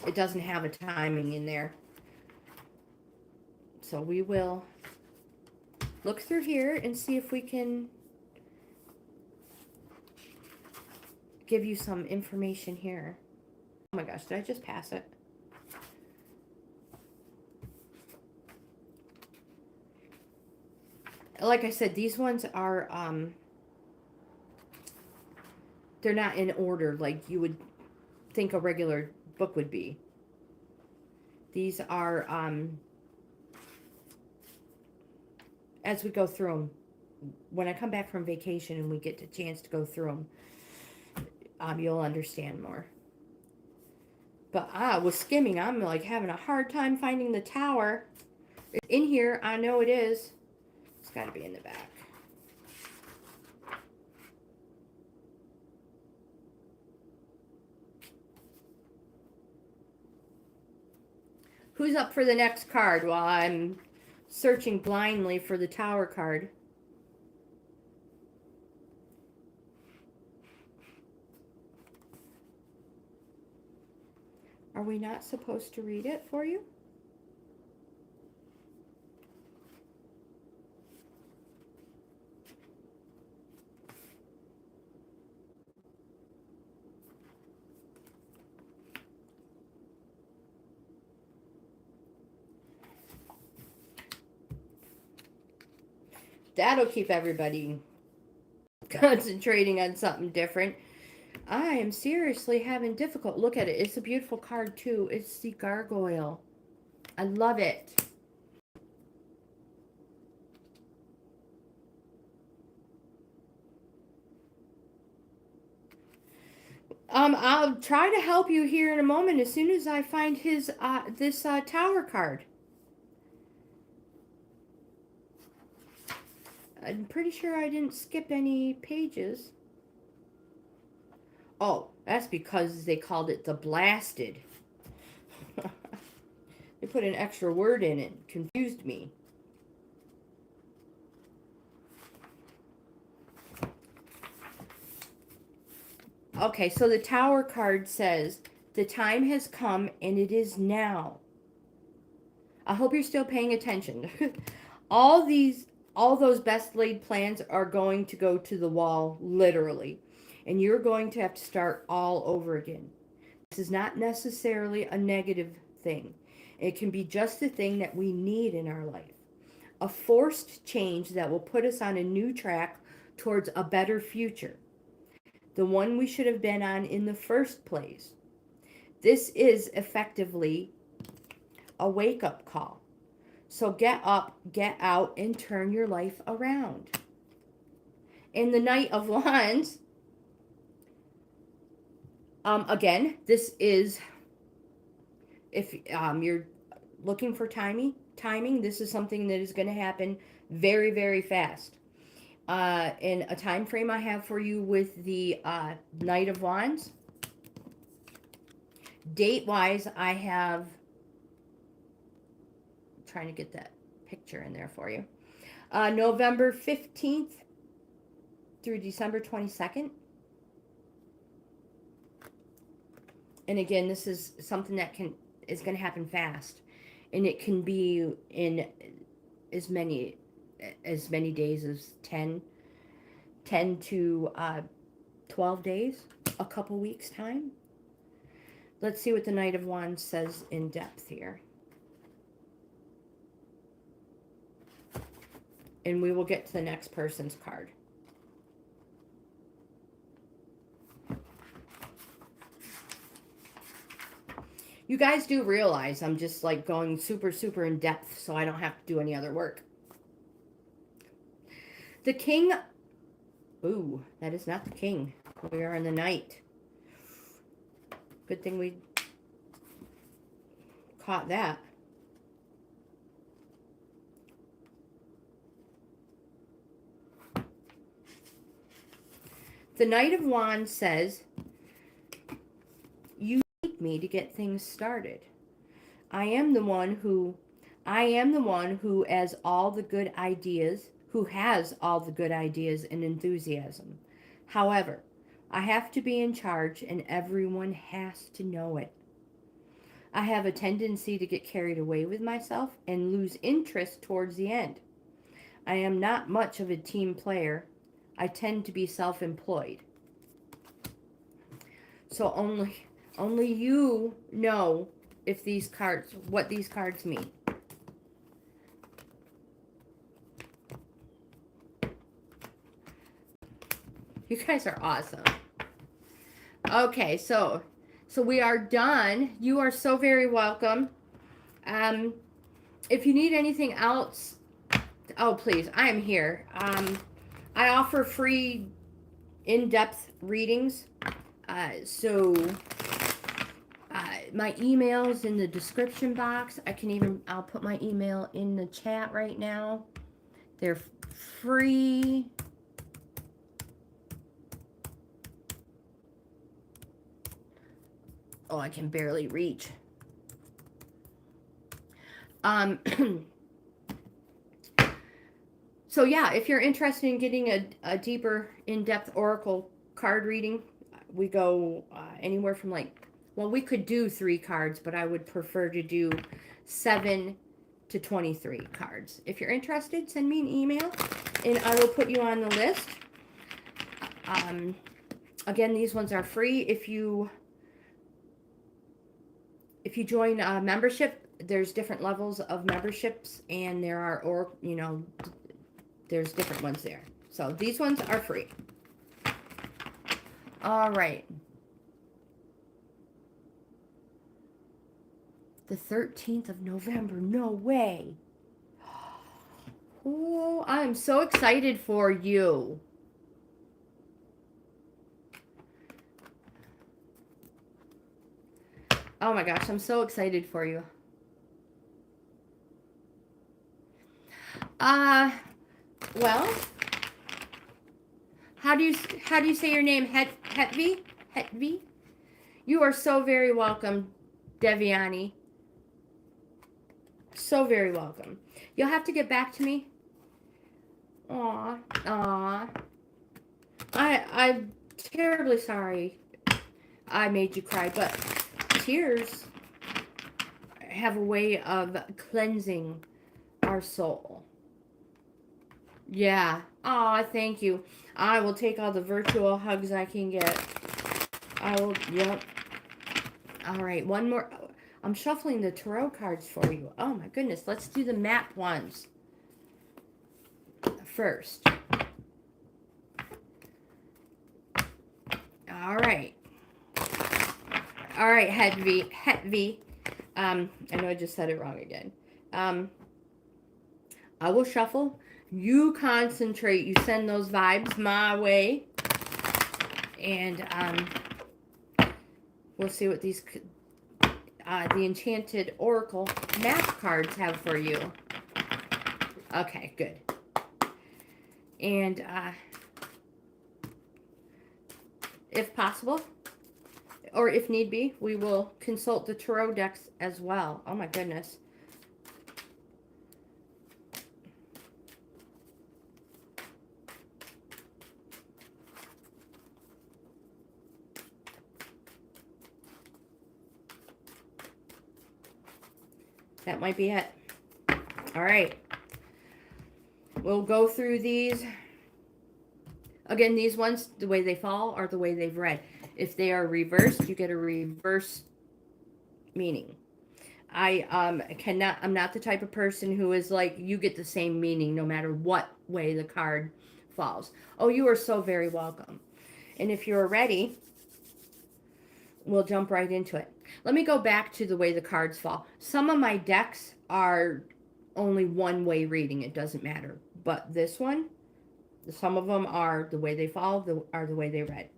It doesn't have a timing in there. So we will look through here and see if we can give you some information here. Oh my gosh, did I just pass it? Like I said, these ones are, they're not in order like you would think a regular book would be. These are, as we go through them, when I come back from vacation and we get the chance to go through them, you'll understand more. But with skimming, I'm like having a hard time finding the Tower. It's in here, I know it is. It's got to be in the back. Who's up for the next card while I'm searching blindly for the Tower card? Are we not supposed to read it for you? That'll keep everybody concentrating on something different. I am seriously having difficult. Look at it. It's a beautiful card too. It's the gargoyle. I love it. I'll try to help you here in a moment as soon as I find his this Tower card. I'm pretty sure I didn't skip any pages. Oh, that's because they called it the Blasted. They put an extra word in it. Confused me. Okay, so the Tower card says, the time has come and it is now. I hope you're still paying attention. All those best laid plans are going to go to the wall, literally. And you're going to have to start all over again. This is not necessarily a negative thing. It can be just the thing that we need in our life. A forced change that will put us on a new track towards a better future. The one we should have been on in the first place. This is effectively a wake-up call. So get up, get out, and turn your life around. In the Knight of Wands, again, this is, if you're looking for timing, this is something that is going to happen very, very fast. In a time frame I have for you with the Knight of Wands, date-wise, I have, I'm trying to get that picture in there for you, November 15th through December 22nd. And again, this is something that is going to happen fast, and it can be in as many days as 10 to 12 days, a couple weeks time. Let's see what the Knight of Wands says in depth here. And we will get to the next person's card. You guys do realize I'm just like going super, super in depth so I don't have to do any other work. The king. Ooh, that is not the king. We are in the knight. Good thing we caught that. The Knight of Wands says, you need me to get things started. I am the one who has all the good ideas and enthusiasm. However, I have to be in charge and everyone has to know it. I have a tendency to get carried away with myself and lose interest towards the end. I am not much of a team player. I tend to be self-employed. So only you know if these cards, what these cards mean. You guys are awesome. Okay, so we are done. You are so very welcome. If you need anything else, oh please, I am here. I offer free in-depth readings. My email's in the description box. I'll put my email in the chat right now. They're free. Oh, I can barely reach. So yeah, if you're interested in getting a deeper, in-depth oracle card reading, we go anywhere from we could do 3 cards, but I would prefer to do 7 to 23 cards. If you're interested, send me an email, and I will put you on the list. Again, these ones are free. If you join a membership, there's different levels of memberships, and there are, there's different ones there. So these ones are free. All right. The 13th of November. No way. Oh, I'm so excited for you. Oh my gosh, I'm so excited for you. Well, how do you say your name? Hetvi? Hetvi? You are so very welcome, Deviani. So very welcome. You'll have to get back to me. Aw. I'm terribly sorry I made you cry, but tears have a way of cleansing our soul. Yeah. Aw, thank you. I will take all the virtual hugs I can get. I will, yep. All right, one more. I'm shuffling the tarot cards for you. Oh my goodness, let's do the map ones first. All right. All right, Hetvi. I know I just said it wrong again. I will shuffle. You concentrate. You send those vibes my way. And we'll see what these the Enchanted Oracle map cards have for you. Okay, good. And if possible, or if need be, we will consult the tarot decks as well. Oh my goodness. That might be it. All right. We'll go through these. Again, these ones, the way they fall are the way they've read. If they are reversed, you get a reverse meaning. I'm not the type of person who is like, you get the same meaning no matter what way the card falls. Oh, you are so very welcome. And if you're ready, we'll jump right into it. Let me go back to the way the cards fall. Some of my decks are only one way reading, it doesn't matter. But this one, some of them are the way they fall, are the way they read.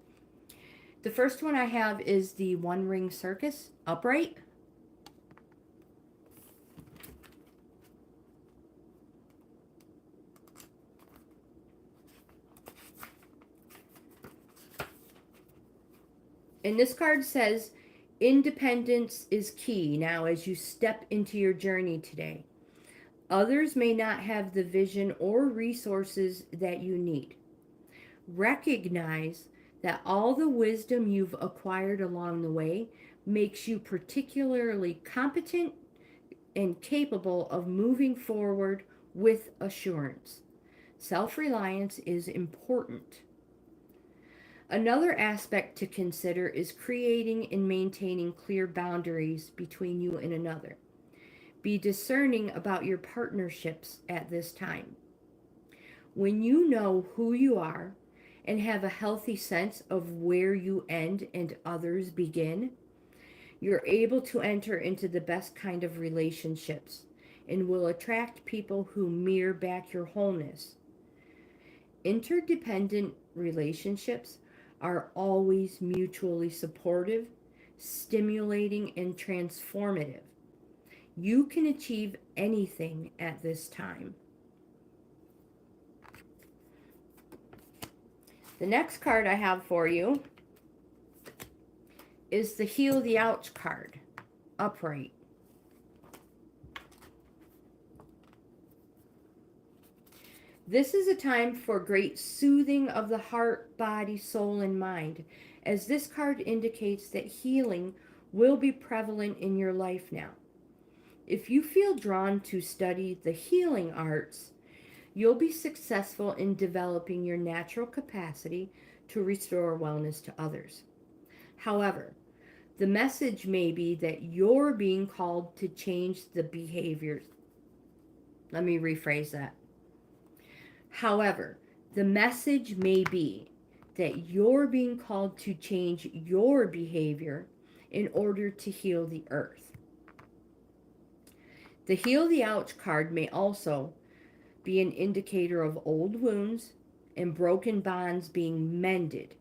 The first one I have is the One Ring Circus upright. And this card says, independence is key now as you step into your journey today. Others may not have the vision or resources that you need. Recognize that all the wisdom you've acquired along the way makes you particularly competent and capable of moving forward with assurance. Self-reliance is important. Another aspect to consider is creating and maintaining clear boundaries between you and another. Be discerning about your partnerships at this time. When you know who you are and have a healthy sense of where you end and others begin, you're able to enter into the best kind of relationships and will attract people who mirror back your wholeness. Interdependent relationships are always mutually supportive, stimulating, and transformative. You can achieve anything at this time. The next card I have for you is the Heal the Ouch card, upright. This is a time for great soothing of the heart, body, soul, and mind, as this card indicates that healing will be prevalent in your life now. If you feel drawn to study the healing arts, you'll be successful in developing your natural capacity to restore wellness to others. However, the message may be that you're being called to change the behaviors. Let me rephrase that. However, the message may be that you're being called to change your behavior in order to heal the earth. The Heal the Ouch card may also be an indicator of old wounds and broken bonds being mended.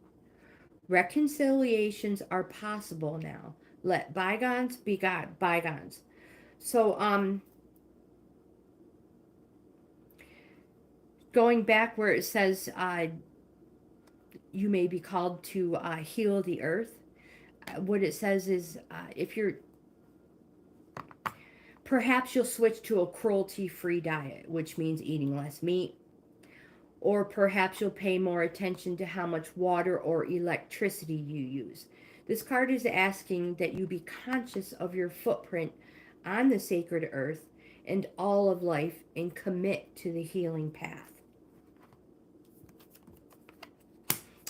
Reconciliations are possible now. Let bygones be bygones. So, going back where it says you may be called to heal the earth, what it says is if you're, perhaps you'll switch to a cruelty-free diet, which means eating less meat. Or perhaps you'll pay more attention to how much water or electricity you use. This card is asking that you be conscious of your footprint on the sacred earth and all of life and commit to the healing path.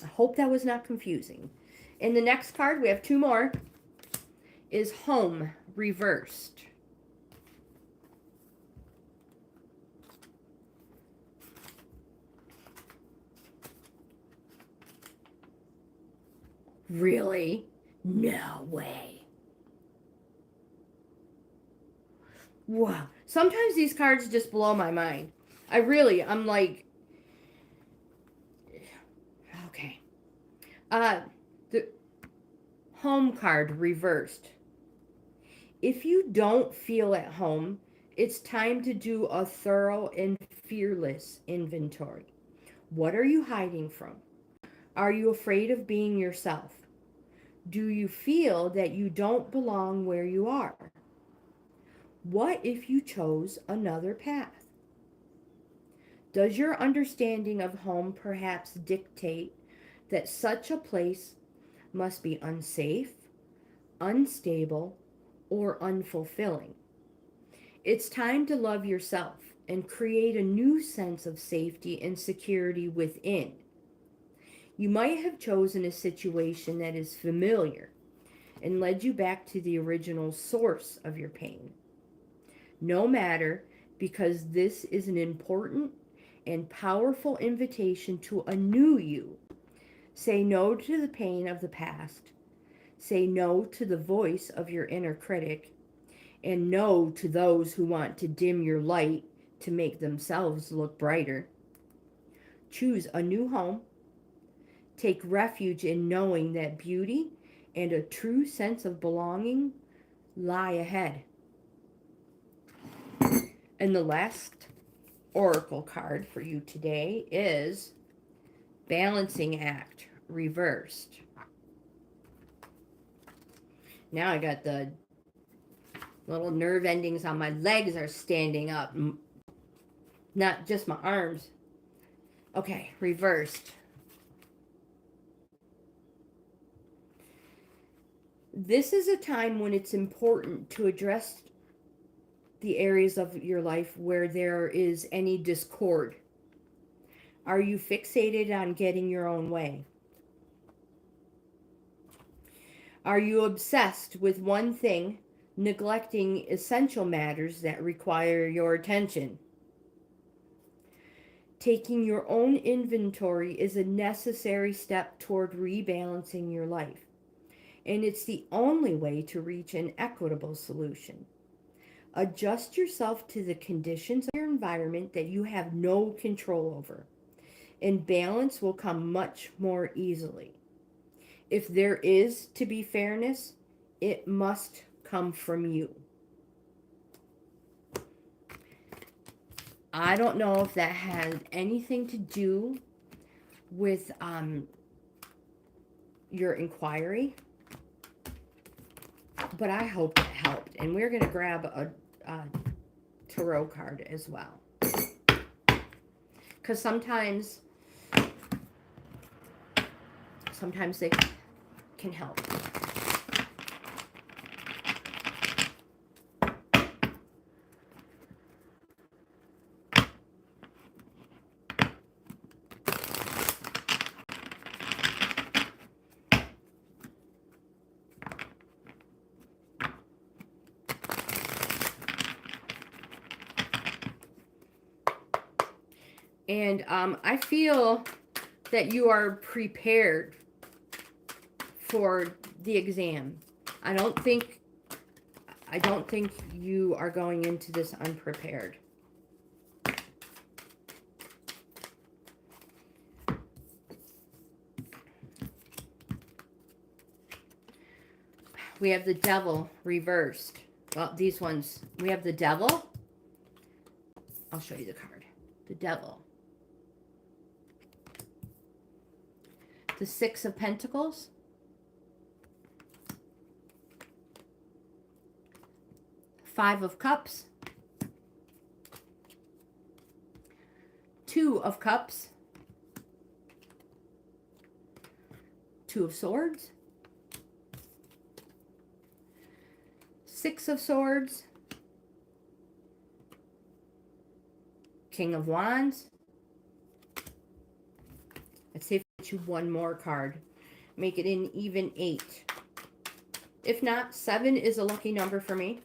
I hope that was not confusing. And the next card, we have two more, is Home reversed. Really? No way. Wow. Sometimes these cards just blow my mind. I'm like, okay. The Home card reversed. If you don't feel at home, it's time to do a thorough and fearless inventory. What are you hiding from? Are you afraid of being yourself? Do you feel that you don't belong where you are? What if you chose another path? Does your understanding of home perhaps dictate that such a place must be unsafe, unstable, or unfulfilling? It's time to love yourself and create a new sense of safety and security within. You might have chosen a situation that is familiar and led you back to the original source of your pain. No matter, because this is an important and powerful invitation to a new you. Say no to the pain of the past. Say no to the voice of your inner critic, and no to those who want to dim your light to make themselves look brighter. Choose a new home. Take refuge in knowing that beauty and a true sense of belonging lie ahead. And the last oracle card for you today is Balancing Act reversed. Now I got the little nerve endings on my legs are standing up, not just my arms. Okay, reversed. This is a time when it's important to address the areas of your life where there is any discord. Are you fixated on getting your own way? Are you obsessed with one thing, neglecting essential matters that require your attention? Taking your own inventory is a necessary step toward rebalancing your life, and it's the only way to reach an equitable solution. Adjust yourself to the conditions of your environment that you have no control over, and balance will come much more easily. If there is to be fairness, it must come from you. I don't know if that had anything to do with your inquiry, but I hope it helped. And we're going to grab a tarot card as well, because sometimes they can help. And I feel that you are prepared for the exam. I don't think you are going into this unprepared. We have the Devil reversed. Well, these ones, we have the Devil. I'll show you the card. The Devil. The Six of Pentacles. Five of Cups. Two of Cups. Two of Swords. Six of Swords. King of Wands. Let's see if I get you one more card. Make it an even 8. If not, 7 is a lucky number for me.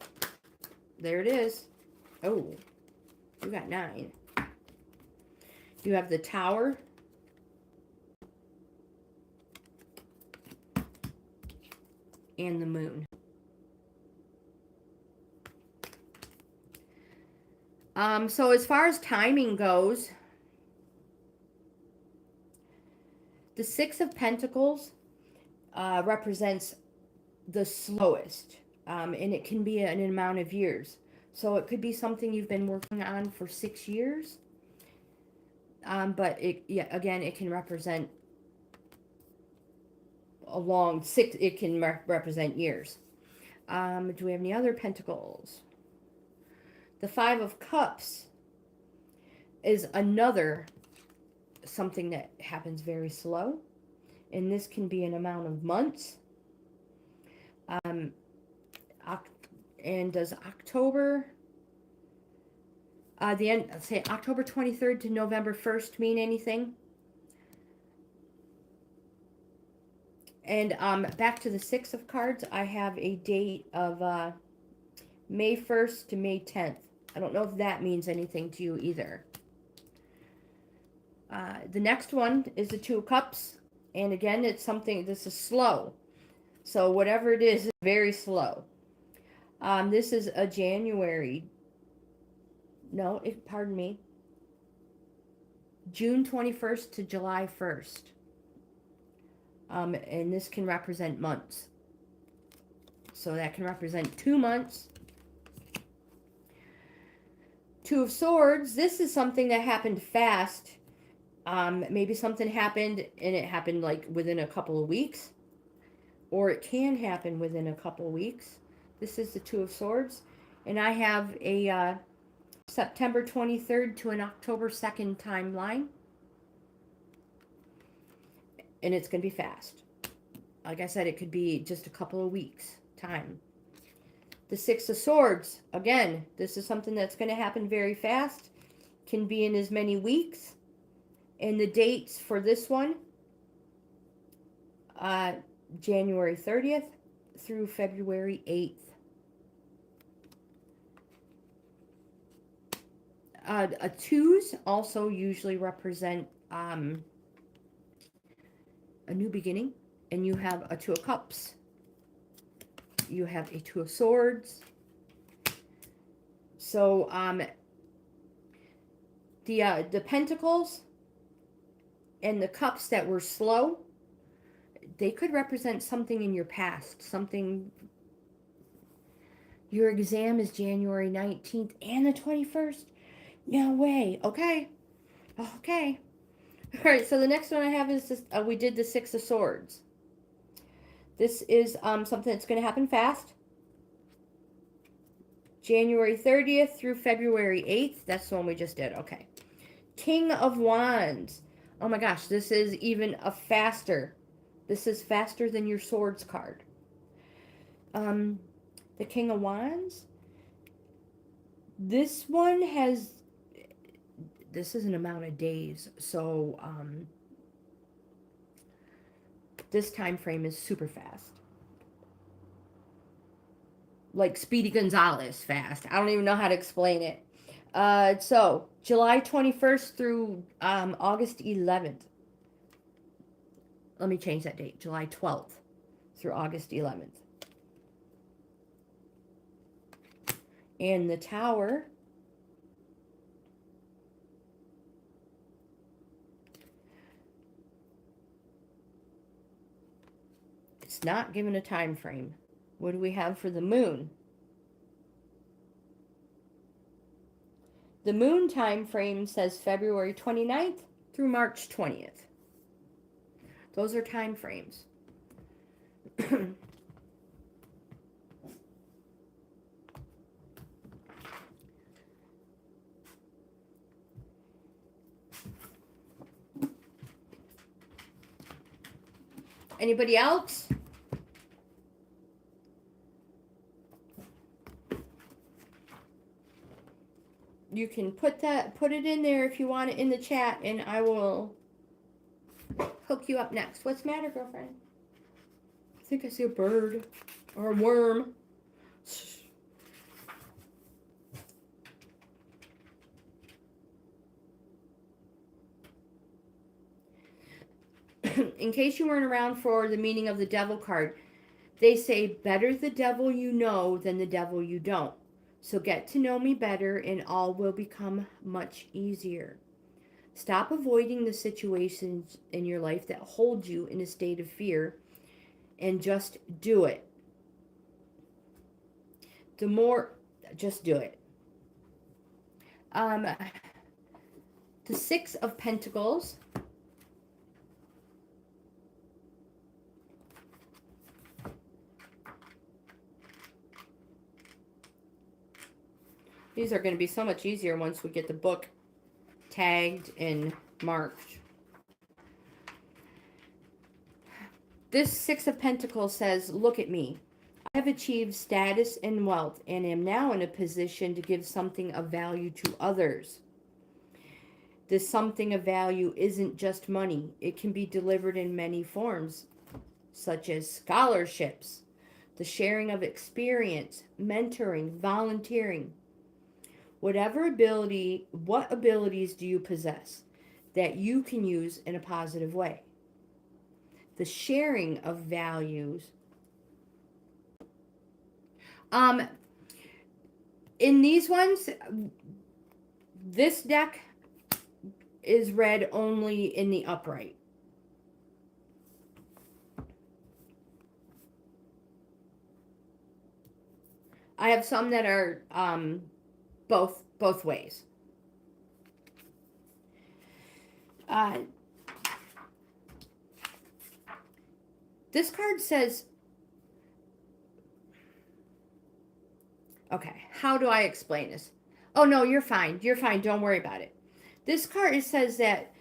There it is. Oh, you got 9. You have the Tower. And the Moon. So as far as timing goes, the Six of Pentacles represents the slowest, and it can be an amount of years. So it could be something you've been working on for 6 years, but again, it can represent a long 6. It can represent years. Do we have any other pentacles? The Five of Cups is another something that happens very slow, and this can be an amount of months. And does October, the end, let's say October 23rd to November 1st mean anything? And back to the Six of Cards, I have a date of May 1st to May 10th. I don't know if that means anything to you either. The next one is the Two of Cups. And again, it's something, this is slow. So whatever it is very slow. This is a January. No, pardon me. June 21st to July 1st. And this can represent months. So that can represent 2 months. Two of Swords. This is something that happened fast. Maybe something happened and it happened like within a couple of weeks. Or it can happen within a couple of weeks. This is the Two of Swords. And I have a September 23rd to an October 2nd timeline. And it's going to be fast. Like I said, it could be just a couple of weeks time. The Six of Swords. Again, this is something that's going to happen very fast. Can be in as many weeks. And the dates for this one, January 30th through February 8th. Twos also usually represent a new beginning. And you have a Two of Cups. You have a Two of Swords. So the Pentacles and the Cups that were slow, they could represent something in your past. Something. Your exam is January 19th and the 21st. No way. Okay. Okay. All right. So the next one I have is this. We did the Six of Swords. This is something that's going to happen fast. January 30th through February 8th. That's the one we just did. Okay. King of Wands. Oh my gosh, this is even a faster. This is faster than your Swords card. The King of Wands. This one has, this is an amount of days. So this time frame is super fast. Like Speedy Gonzalez fast. I don't even know how to explain it. So July 21st through August 11th. Let me change that date. July 12th through August 11th. And the Tower. It's not given a time frame. What do we have for the Moon? The Moon time frame says February 29th through March 20th. Those are time frames. Anybody else? You can put it in there if you want it in the chat, and I will hook you up next. What's the matter, girlfriend? I think I see a bird or a worm. In case you weren't around for the meaning of the Devil card, they say better the devil you know than the devil you don't. So get to know me better and all will become much easier. Stop avoiding the situations in your life that hold you in a state of fear and just do it. Just do it. The Six of Pentacles. These are going to be so much easier once we get the book tagged and marked. This Six of Pentacles says, look at me. I have achieved status and wealth and am now in a position to give something of value to others. This something of value isn't just money. It can be delivered in many forms, such as scholarships, the sharing of experience, mentoring, volunteering. What abilities do you possess that you can use in a positive way? The sharing of values Um, in these ones, this deck is read only in the upright. I have some that are both ways. This card says, okay, how do I explain this? Oh, no, you're fine. You're fine. Don't worry about it. This card says that,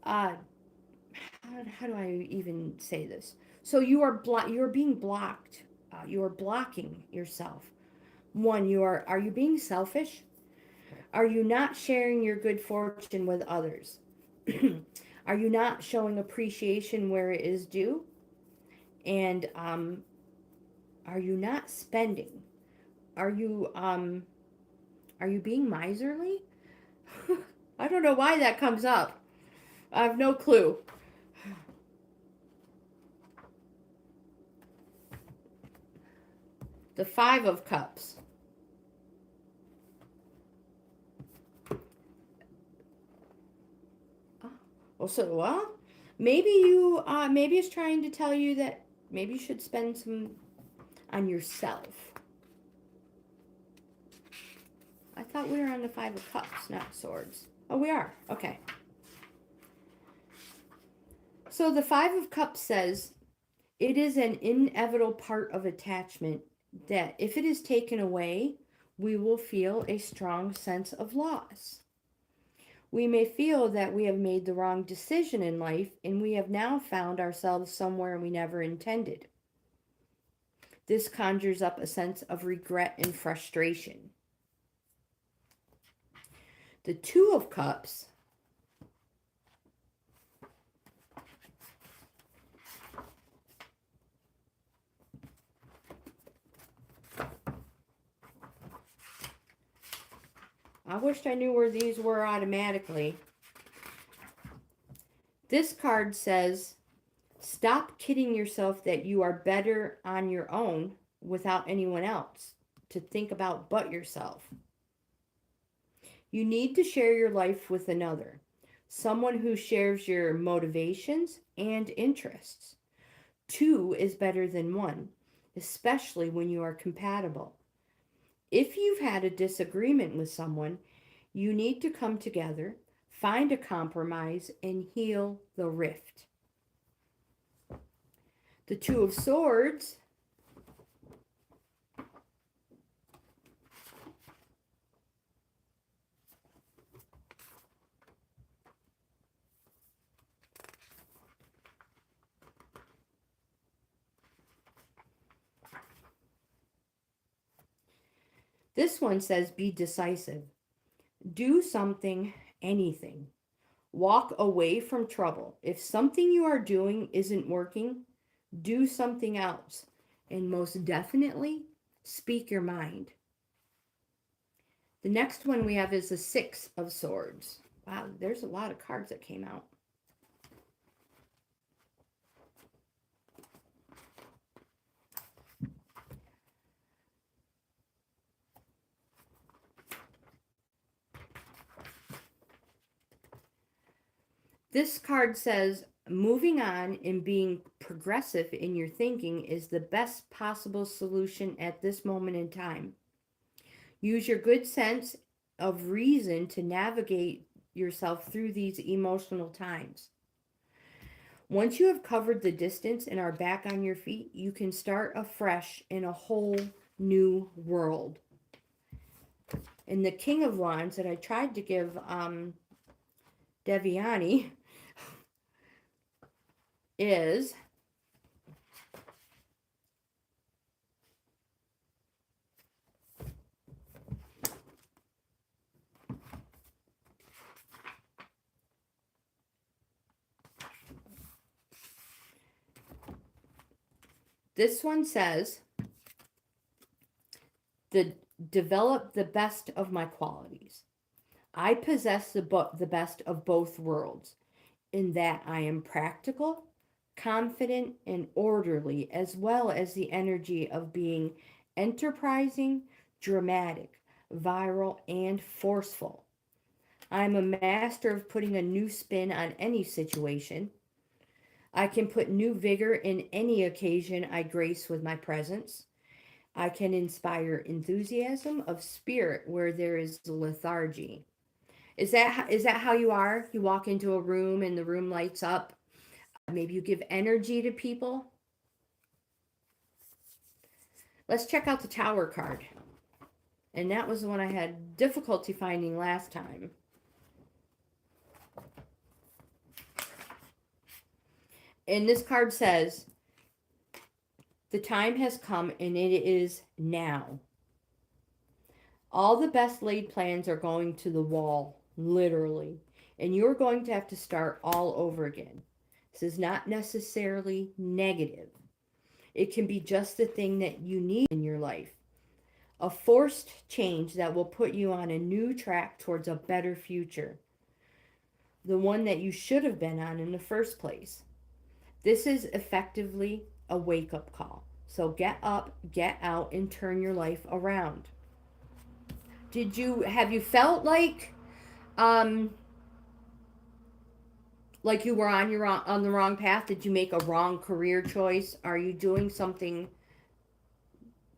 how do I even say this? So you're being blocked. You are blocking yourself. One, are you being selfish? Are you not sharing your good fortune with others? Are you not showing appreciation where it is due? And are you not spending? Are you being miserly? I don't know why that comes up. I have no clue. The Five of Cups. Well, maybe maybe it's trying to tell you that maybe you should spend some on yourself. I thought we were on the Five of Cups, not Swords. Oh, we are. Okay. So the Five of Cups says, it is an inevitable part of attachment that if it is taken away, we will feel a strong sense of loss. We may feel that we have made the wrong decision in life and we have now found ourselves somewhere we never intended. This conjures up a sense of regret and frustration. The Two of Cups I wished I knew where these were automatically. This card says, stop kidding yourself that you are better on your own without anyone else to think about but yourself. You need to share your life with another, someone who shares your motivations and interests. Two is better than one, especially when you are compatible. If you've had a disagreement with someone, you need to come together, find a compromise, and heal the rift. The Two of Swords This one says, be decisive. Do something, anything. Walk away from trouble. If something you are doing isn't working, do something else. And most definitely, speak your mind. The next one we have is the Six of Swords. Wow, there's a lot of cards that came out. This card says, moving on and being progressive in your thinking is the best possible solution at this moment in time. Use your good sense of reason to navigate yourself through these emotional times. Once you have covered the distance and are back on your feet, you can start afresh in a whole new world. And the King of Wands that I tried to give Deviani is this one says, develop the best of my qualities. I possess the best of both worlds, in that I am practical, confident, and orderly, as well as the energy of being enterprising, dramatic, viral, and forceful. I'm a master of putting a new spin on any situation. I can put new vigor in any occasion I grace with my presence. I can inspire enthusiasm of spirit where there is lethargy. Is that how you are? You walk into a room and the room lights up. Maybe you give energy to people. Let's check out the Tower card. And that was the one I had difficulty finding last time. And this card says, the time has come and it is now. All the best laid plans are going to the wall, literally. And you're going to have to start all over again. This is not necessarily negative. It can be just the thing that you need in your life. A forced change that will put you on a new track towards a better future. The one that you should have been on in the first place. This is effectively a wake-up call. So get up, get out, and turn your life around. Have you felt like you were on the wrong path? Did you make a wrong career choice? Are you doing something?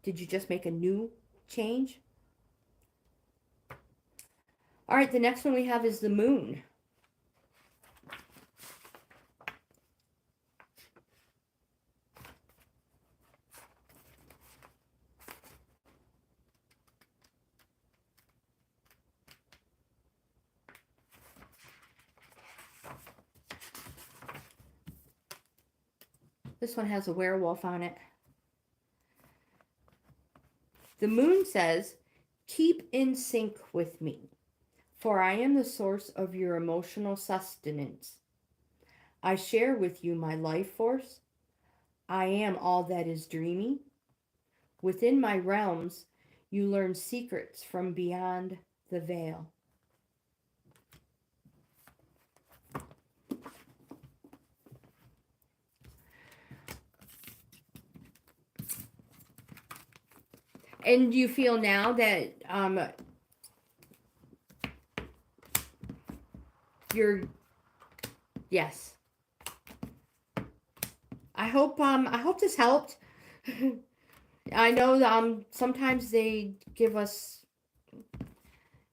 Did you just make a new change? All right, the next one we have is the Moon. This one has a werewolf on it. The Moon says, keep in sync with me, for I am the source of your emotional sustenance. I share with you my life force. I am all that is dreamy. Within my realms, you learn secrets from beyond the veil. And do you feel now that yes. I hope this helped. I know sometimes they give us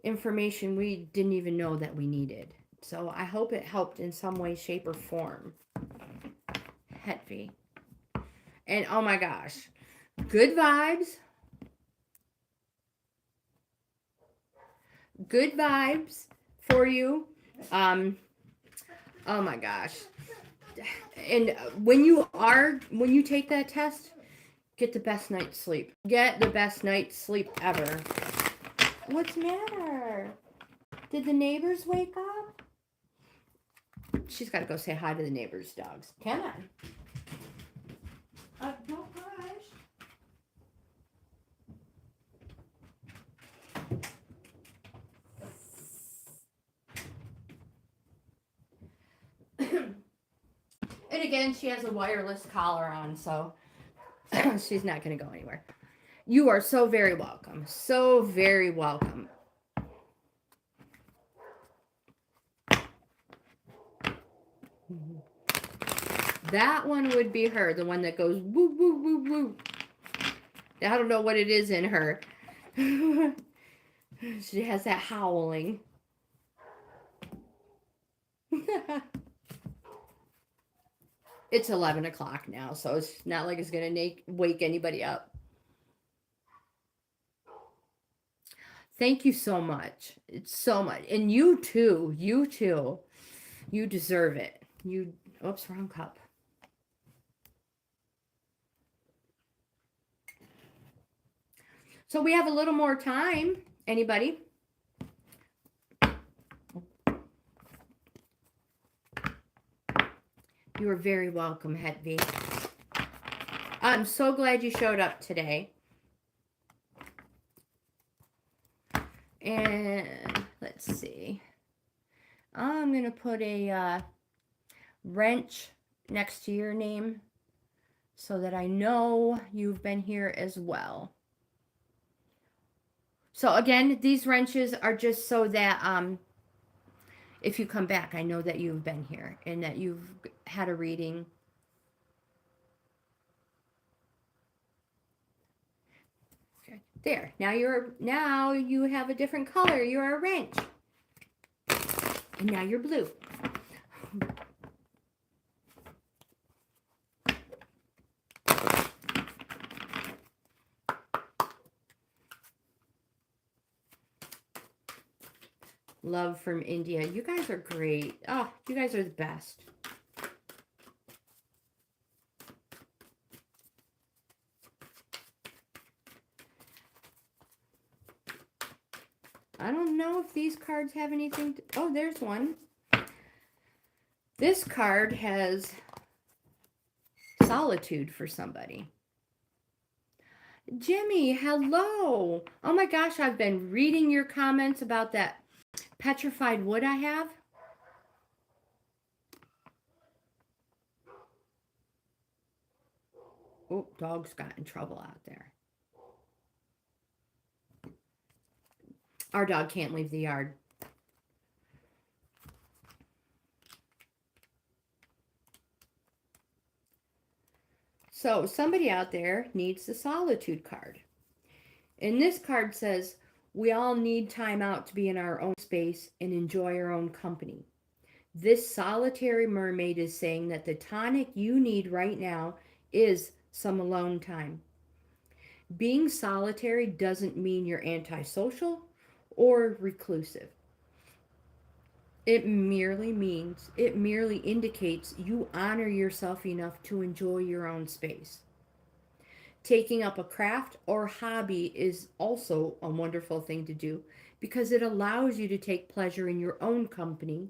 information we didn't even know that we needed. So I hope it helped in some way, shape, or form. Hetvi. And oh my gosh. Good vibes. Good vibes for you. Oh my gosh. And when you take that test, get the best night's sleep. Get the best night's sleep ever. What's the matter? Did the neighbors wake up? She's got to go say hi to the neighbors' dogs. Come on. Don't rush. And again, she has a wireless collar on, so she's not going to go anywhere. You are so very welcome. So very welcome. That one would be her, the one that goes woo, woo, woo, woo. I don't know what it is in her. She has that howling. It's 11 o'clock now, so it's not like it's going to wake anybody up. Thank you so much. It's so much. And you too. You too. You deserve it. Oops, wrong cup. So we have a little more time. Anybody? You are very welcome, Hetvi. I'm so glad you showed up today. And let's see. I'm going to put a wrench next to your name so that I know you've been here as well. So again, these wrenches are just so that if you come back, I know that you've been here and that you've had a reading. Okay. There. Now you have a different color. You're a wrench. And now you're blue. Love from India. You guys are great. Oh, you guys are the best. I don't know if these cards have anything to, oh, there's one. This card has solitude for somebody. Jimmy, hello. Oh my gosh, I've been reading your comments about that petrified wood I have. Oh, dog's got in trouble out there. Our dog can't leave the yard. So somebody out there needs the solitude card. And this card says, we all need time out to be in our own space and enjoy our own company. This solitary mermaid is saying that the tonic you need right now is some alone time. Being solitary doesn't mean you're antisocial or reclusive. It merely indicates you honor yourself enough to enjoy your own space. Taking up a craft or hobby is also a wonderful thing to do because it allows you to take pleasure in your own company,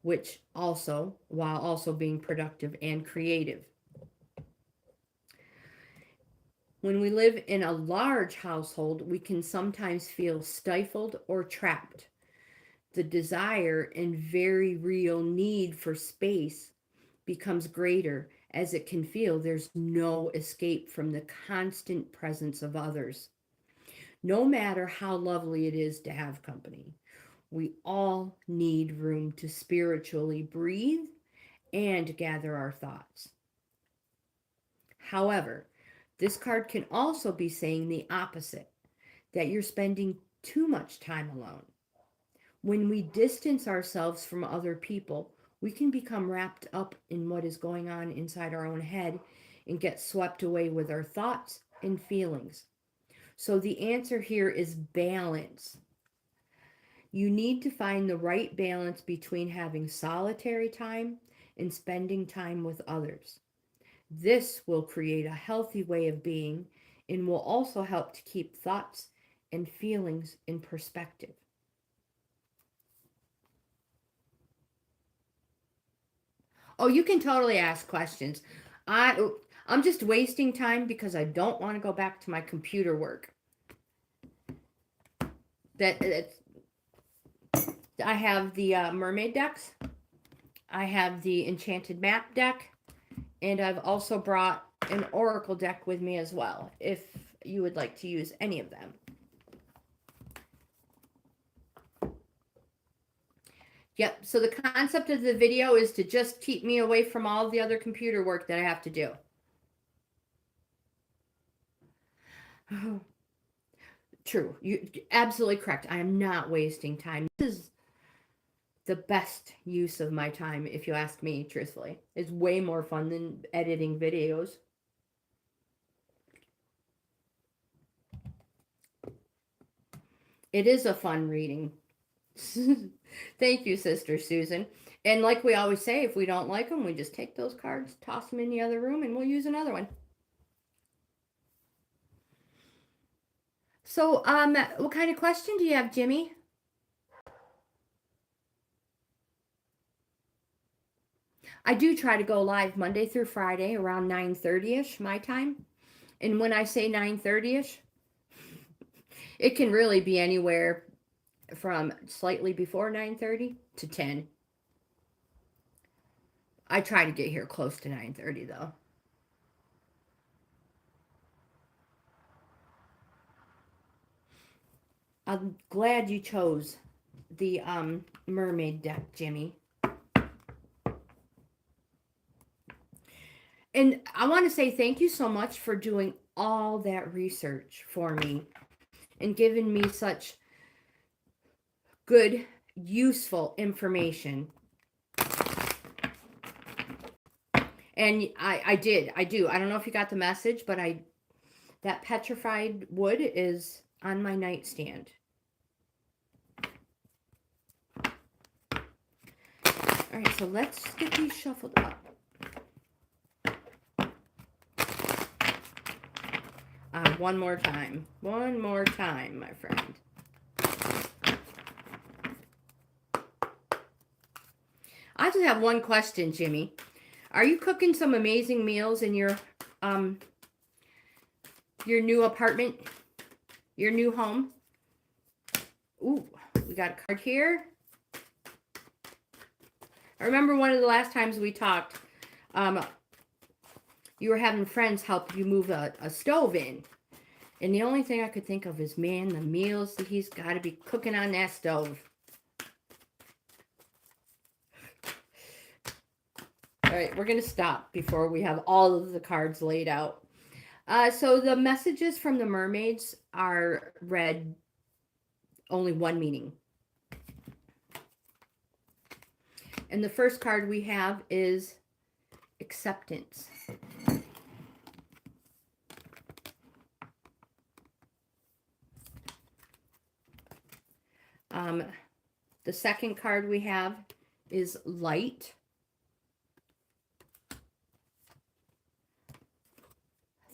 which also, while also being productive and creative. When we live in a large household, we can sometimes feel stifled or trapped. The desire and very real need for space becomes greater as it can feel there's no escape from the constant presence of others. No matter how lovely it is to have company, we all need room to spiritually breathe and gather our thoughts. However, this card can also be saying the opposite, that you're spending too much time alone. When we distance ourselves from other people, we can become wrapped up in what is going on inside our own head and get swept away with our thoughts and feelings. So the answer here is balance. You need to find the right balance between having solitary time and spending time with others. This will create a healthy way of being and will also help to keep thoughts and feelings in perspective. Oh, you can totally ask questions. I'm just wasting time because I don't want to go back to my computer work. I have the Mermaid decks. I have the Enchanted Map deck. And I've also brought an Oracle deck with me as well, if you would like to use any of them. Yep, so the concept of the video is to just keep me away from all the other computer work that I have to do. True, you're absolutely correct. I am not wasting time. This is the best use of my time, if you ask me, truthfully. It's way more fun than editing videos. It is a fun reading. Thank you, Sister Susan. And like we always say, if we don't like them, we just take those cards, toss them in the other room, and we'll use another one. So, what kind of question do you have, Jimmy? I do try to go live Monday through Friday around 9:30ish my time. And when I say 9:30ish, it can really be anywhere from slightly before 9:30 to 10. I try to get here close to 9:30 though. I'm glad you chose the Mermaid deck, Jimmy. And I want to say thank you so much for doing all that research for me and giving me such good, useful information. And I do. I don't know if you got the message, but that petrified wood is on my nightstand. All right, so let's get these shuffled up. One more time. One more time, my friend. I just have one question, Jimmy. Are you cooking some amazing meals in your new apartment, your new home? Ooh, we got a card here. I remember one of the last times we talked, you were having friends help you move a stove in. And the only thing I could think of is, man, the meals that he's got to be cooking on that stove. All right, we're going to stop before we have all of the cards laid out. So the messages from the mermaids are read only one meaning. And the first card we have is acceptance. The second card we have is light.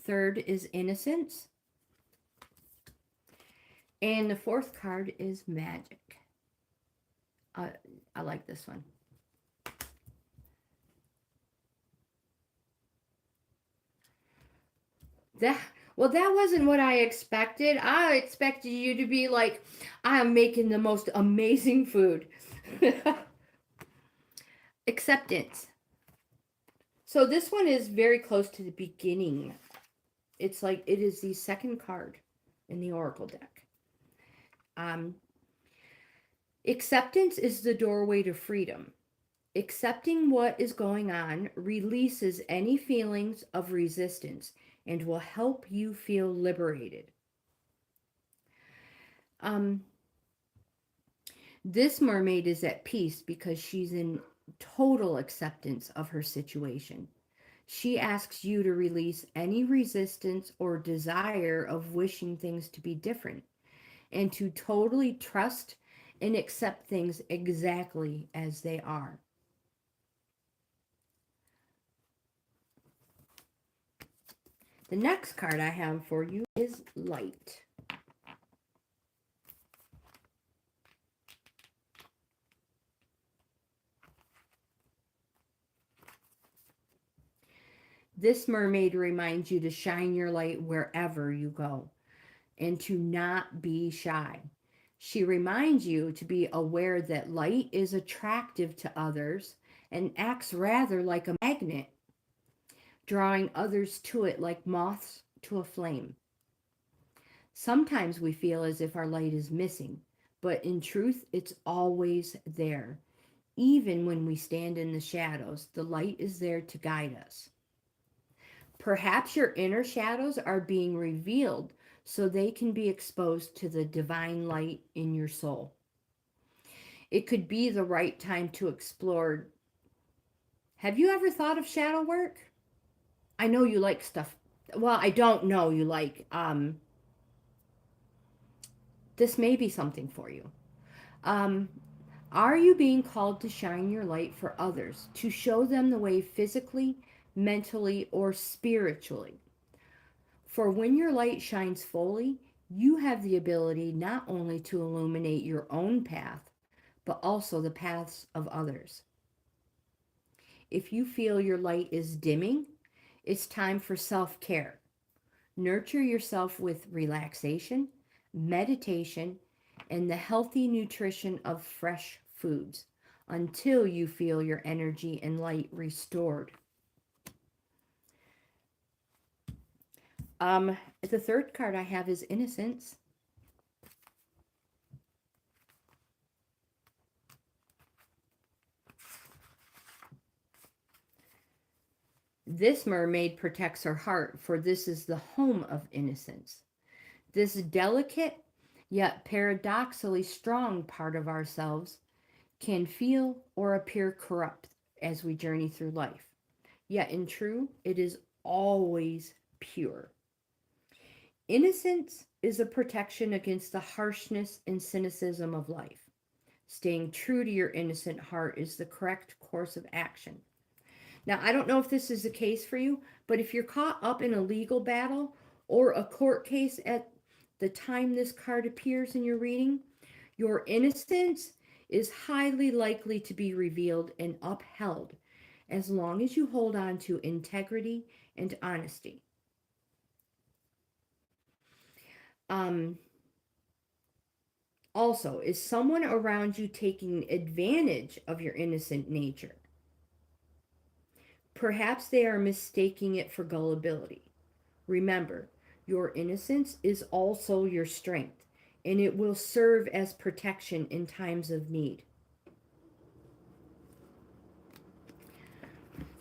Third is innocence. And the fourth card is magic. I like this one. That wasn't what I expected. I expected you to be like, I am making the most amazing food. Acceptance. So this one is very close to the beginning. It's like it is the second card in the Oracle deck. Acceptance is the doorway to freedom. Accepting what is going on releases any feelings of resistance and will help you feel liberated. This mermaid is at peace because she's in total acceptance of her situation. She asks you to release any resistance or desire of wishing things to be different and to totally trust and accept things exactly as they are. The next card I have for you is light. This mermaid reminds you to shine your light wherever you go and to not be shy. She reminds you to be aware that light is attractive to others and acts rather like a magnet, drawing others to it like moths to a flame. Sometimes we feel as if our light is missing, but in truth, it's always there. Even when we stand in the shadows, the light is there to guide us. Perhaps your inner shadows are being revealed so they can be exposed to the divine light in your soul. It could be the right time to explore. Have you ever thought of shadow work? I know you like stuff. Well, I don't know you like. This may be something for you. Are you being called to shine your light for others, to show them the way physically, mentally, or spiritually? For when your light shines fully, you have the ability not only to illuminate your own path, but also the paths of others. If you feel your light is dimming, it's time for self-care. Nurture yourself with relaxation, meditation, and the healthy nutrition of fresh foods until you feel your energy and light restored. The third card I have is innocence. This mermaid protects her heart, for this is the home of innocence. This delicate, yet paradoxically strong part of ourselves can feel or appear corrupt as we journey through life. Yet in truth, it is always pure. Innocence is a protection against the harshness and cynicism of life. Staying true to your innocent heart is the correct course of action. Now, I don't know if this is the case for you, but if you're caught up in a legal battle or a court case at the time this card appears in your reading, your innocence is highly likely to be revealed and upheld as long as you hold on to integrity and honesty. Also, is someone around you taking advantage of your innocent nature? Perhaps they are mistaking it for gullibility. Remember, your innocence is also your strength, and it will serve as protection in times of need.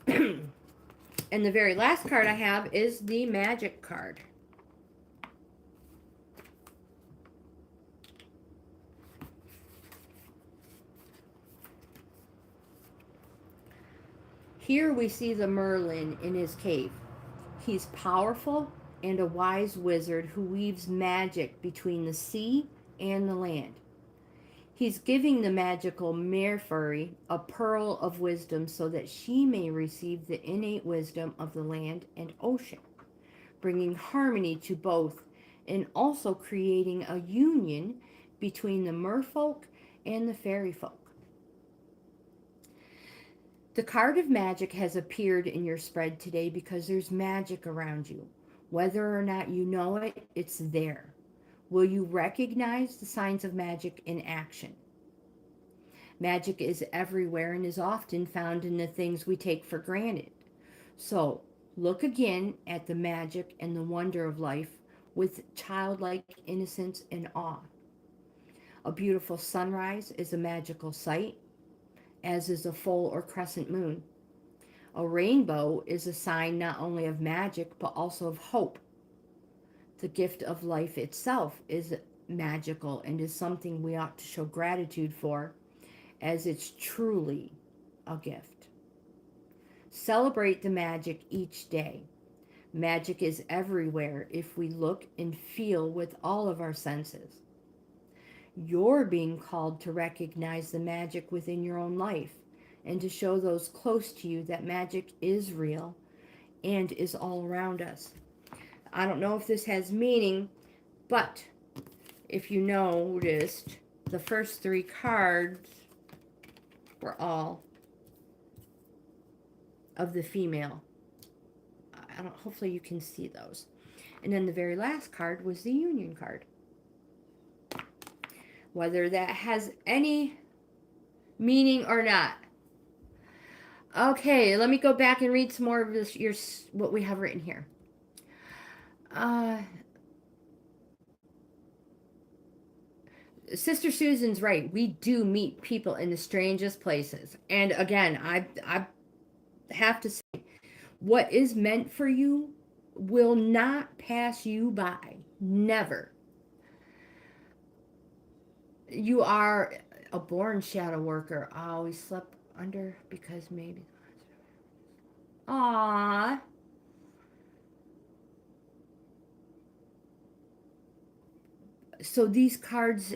And the very last card I have is the Magic card. Here we see the Merlin in his cave. He's powerful and a wise wizard who weaves magic between the sea and the land. He's giving the magical Merfairy a pearl of wisdom so that she may receive the innate wisdom of the land and ocean, bringing harmony to both and also creating a union between the merfolk and the fairy folk. The card of magic has appeared in your spread today because there's magic around you. Whether or not you know it, it's there. Will you recognize the signs of magic in action? Magic is everywhere and is often found in the things we take for granted. So, look again at the magic and the wonder of life with childlike innocence and awe. A beautiful sunrise is a magical sight, as is a full or crescent moon. A rainbow is a sign not only of magic, but also of hope. The gift of life itself is magical and is something we ought to show gratitude for, as it's truly a gift. Celebrate the magic each day. Magic is everywhere if we look and feel with all of our senses. You're being called to recognize the magic within your own life and to show those close to you that magic is real and is all around us. I don't know if this has meaning, but if you noticed, the first three cards were all of the female. Hopefully you can see those. And then the very last card was the Union card. Whether that has any meaning or not. Okay, let me go back and read some more of this, what we have written here. Sister Susan's right. We do meet people in the strangest places. And again, I have to say, what is meant for you will not pass you by. Never. You are a born shadow worker. I always slept under because maybe. Aww. So these cards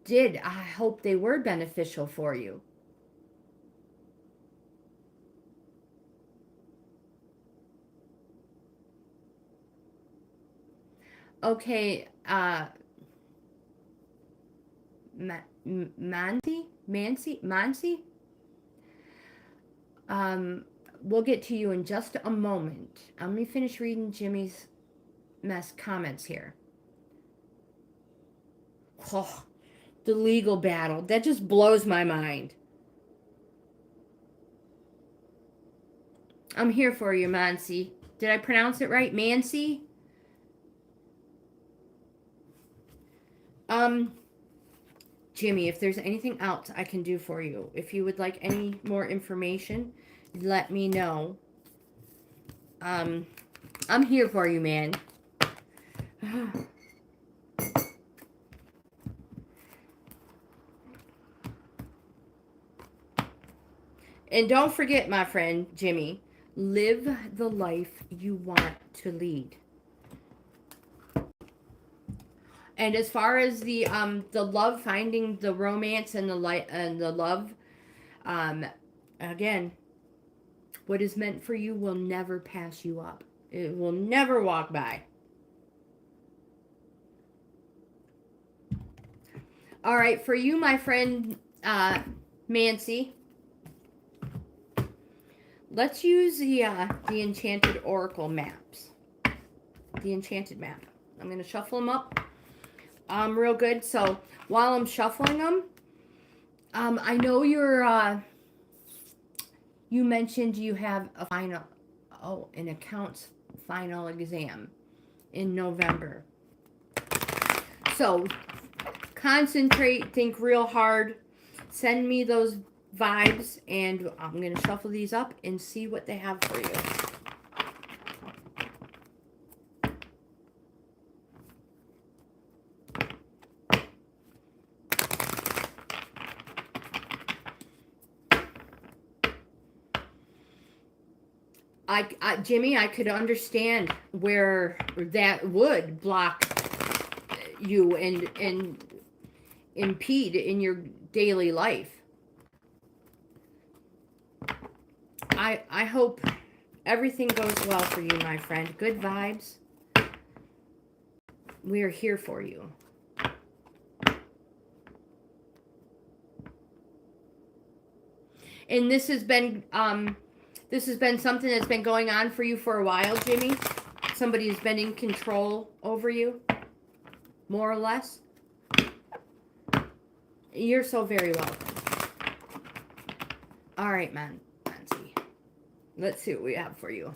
I hope they were beneficial for you. Okay, Mancy? We'll get to you in just a moment. Let me finish reading Jimmy's comments here. Oh, the legal battle. That just blows my mind. I'm here for you, Mancy. Did I pronounce it right? Mancy? Jimmy, if there's anything else I can do for you, if you would like any more information, let me know. I'm here for you, man. And don't forget, my friend Jimmy, live the life you want to lead. And as far as the love, finding the romance and the light and the love, um, again, what is meant for you will never pass you up. It will never walk by. All right, for you, my friend Mancy, let's use the Enchanted Oracle maps. The Enchanted map. I'm going to shuffle them up real good. So while I'm shuffling them, I know you mentioned you have a final, an accounts final exam in November. So concentrate, think real hard, send me those vibes, and I'm going to shuffle these up and see what they have for you. Jimmy, I could understand where that would block you and impede in your daily life. I hope everything goes well for you, my friend. Good vibes. We are here for you. And this has been something that's been going on for you for a while, Jimmy. Somebody's been in control over you, more or less. You're so very welcome. All right, Mancy. Let's see what we have for you.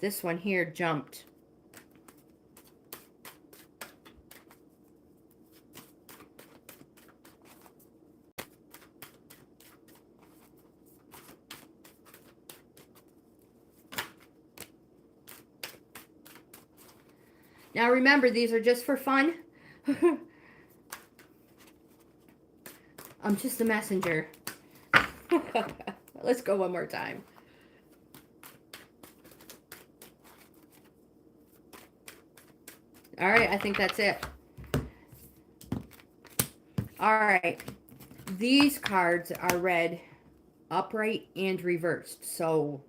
This one here jumped. Now remember, these are just for fun. I'm just a messenger. Let's go one more time. All right, I think that's it. All right. These cards are read upright and reversed. So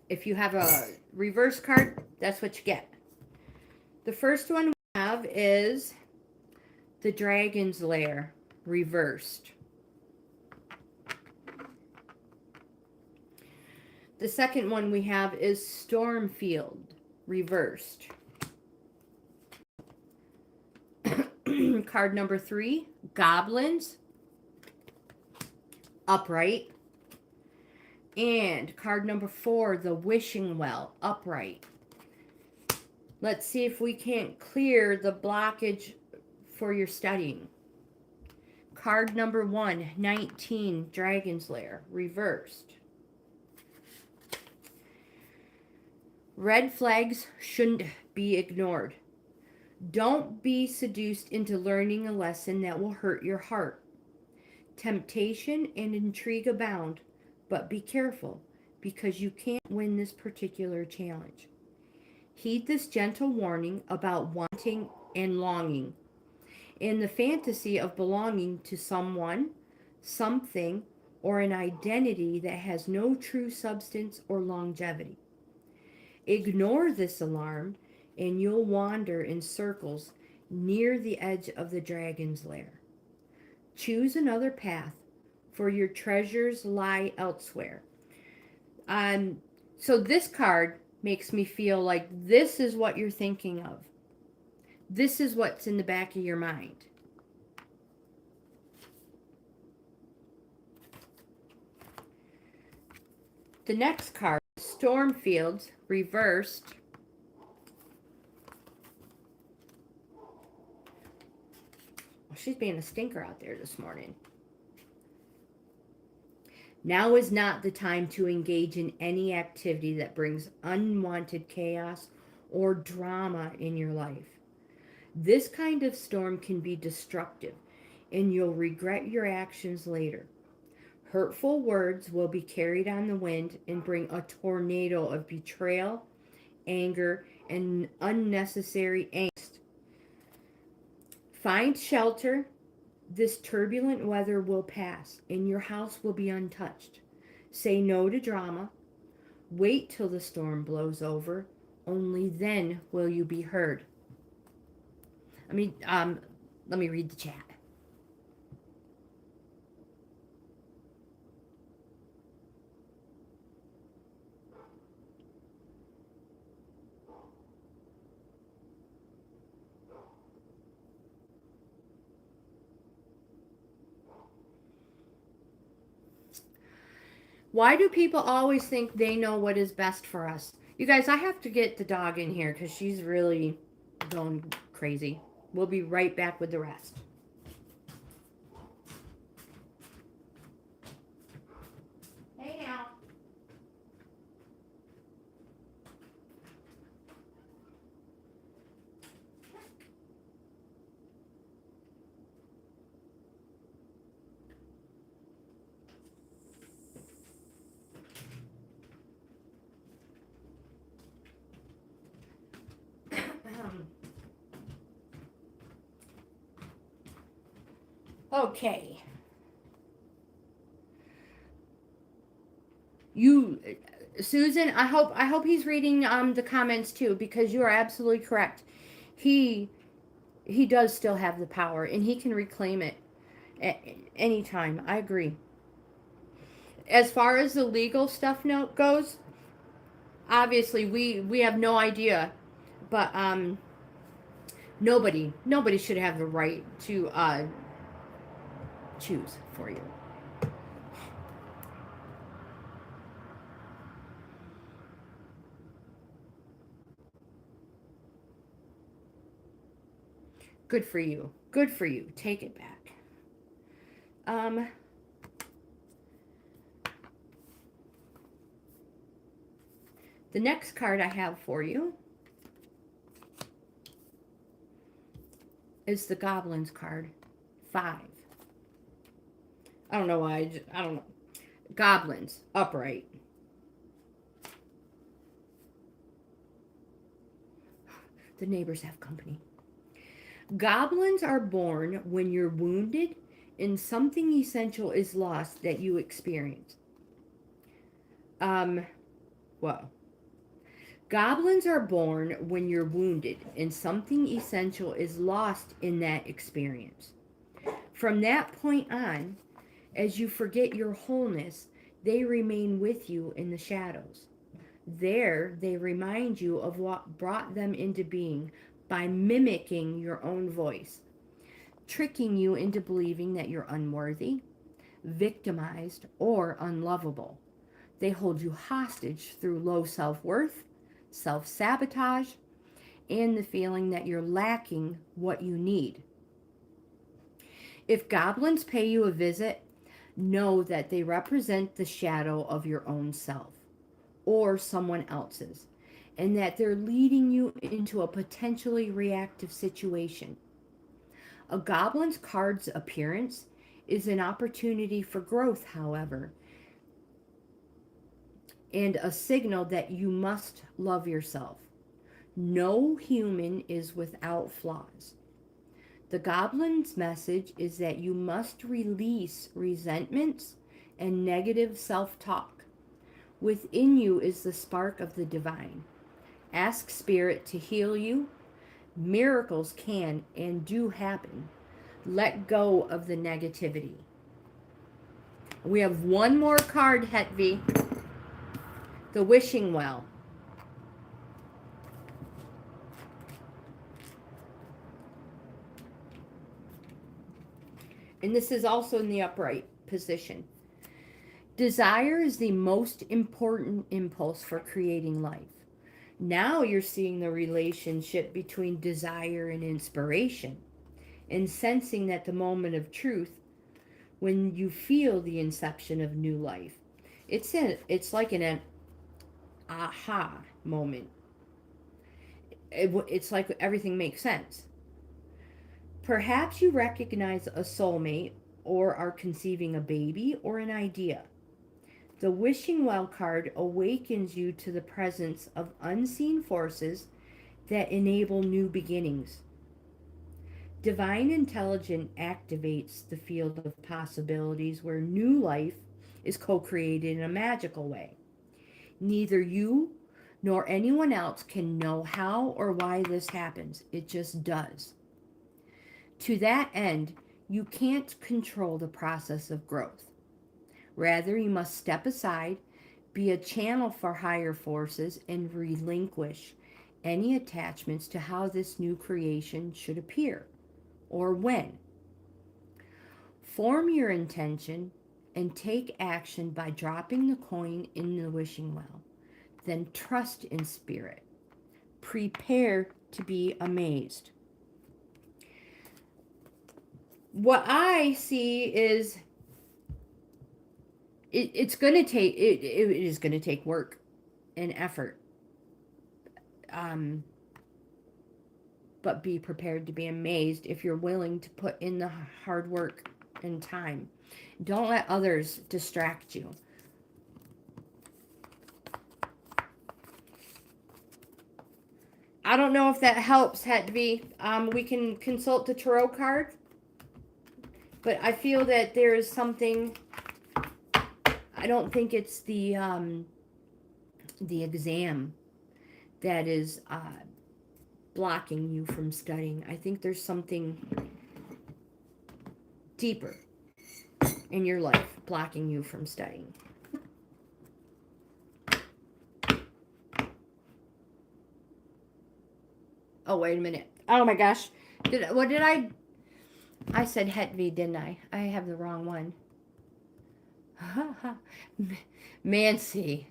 if you have a reverse card, that's what you get. The first one we have is the Dragon's Lair, reversed. The second one we have is Stormfield, reversed. Card number 3, Goblins, upright. And card number 4, the Wishing Well, upright. Let's see if we can't clear the blockage for your studying. Card number 1, 19, Dragon's Lair, reversed. Red flags shouldn't be ignored. Don't be seduced into learning a lesson that will hurt your heart. Temptation and intrigue abound, but be careful, because you can't win this particular challenge. Heed this gentle warning about wanting and longing, and the fantasy of belonging to someone, something, or an identity that has no true substance or longevity. Ignore this alarm, and you'll wander in circles near the edge of the Dragon's Lair. Choose another path, for your treasures lie elsewhere. So this card makes me feel like this is what you're thinking of. This is what's in the back of your mind. The next card, Stormfields, reversed. Well, she's being a stinker out there this morning. Now is not the time to engage in any activity that brings unwanted chaos or drama in your life. This kind of storm can be destructive, and you'll regret your actions later. Hurtful words will be carried on the wind and bring a tornado of betrayal, anger, and unnecessary angst. Find shelter. This turbulent weather will pass, and your house will be untouched. Say no to drama. Wait till the storm blows over. Only then will you be heard. Let me read the chat. Why do people always think they know what is best for us? You guys, I have to get the dog in here because she's really going crazy. We'll be right back with the rest. Hey now. Okay. You, Susan, I hope he's reading the comments too, because you are absolutely correct. He does still have the power, and he can reclaim it at any time. I agree. As far as the legal stuff note goes, obviously we have no idea, but nobody should have the right to choose for you. Good for you. Good for you. Take it back. The next card I have for you is the Goblins card. 5. I don't know why. I don't know. Goblins, upright. The neighbors have company. Goblins are born when you're wounded and something essential is lost that you experience. Well, goblins are born when you're wounded and something essential is lost in that experience. From that point on, as you forget your wholeness, they remain with you in the shadows. There, they remind you of what brought them into being by mimicking your own voice, tricking you into believing that you're unworthy, victimized, or unlovable. They hold you hostage through low self-worth, self-sabotage, and the feeling that you're lacking what you need. If goblins pay you a visit, know that they represent the shadow of your own self or someone else's, and that they're leading you into a potentially reactive situation. A goblin's card's appearance is an opportunity for growth, however, and a signal that you must love yourself. No human is without flaws. The goblin's message is that you must release resentments and negative self-talk. Within you is the spark of the divine. Ask Spirit to heal you. Miracles can and do happen. Let go of the negativity. We have one more card, Hetvi. The Wishing Well. And this is also in the upright position. Desire is the most important impulse for creating life. Now you're seeing the relationship between desire and inspiration, and sensing that the moment of truth, when you feel the inception of new life, It's like an aha moment. It's like everything makes sense. Perhaps you recognize a soulmate or are conceiving a baby or an idea. The wishing well card awakens you to the presence of unseen forces that enable new beginnings. Divine intelligence activates the field of possibilities where new life is co-created in a magical way. Neither you nor anyone else can know how or why this happens. It just does. To that end, you can't control the process of growth. Rather, you must step aside, be a channel for higher forces, and relinquish any attachments to how this new creation should appear or when. Form your intention and take action by dropping the coin in the wishing well. Then trust in spirit. Prepare to be amazed. What I see is it's going to take it is going to take work and effort. But be prepared to be amazed if you're willing to put in the hard work and time. Don't let others distract you. I don't know if that helps, Hetvi. We can consult the tarot card, but I feel that there is something. I don't think it's the exam that is blocking you from studying. I think there's something deeper in your life blocking you from studying. Oh, wait a minute. Oh my gosh. What did I said Hetvi, didn't I? I have the wrong one. Mancy.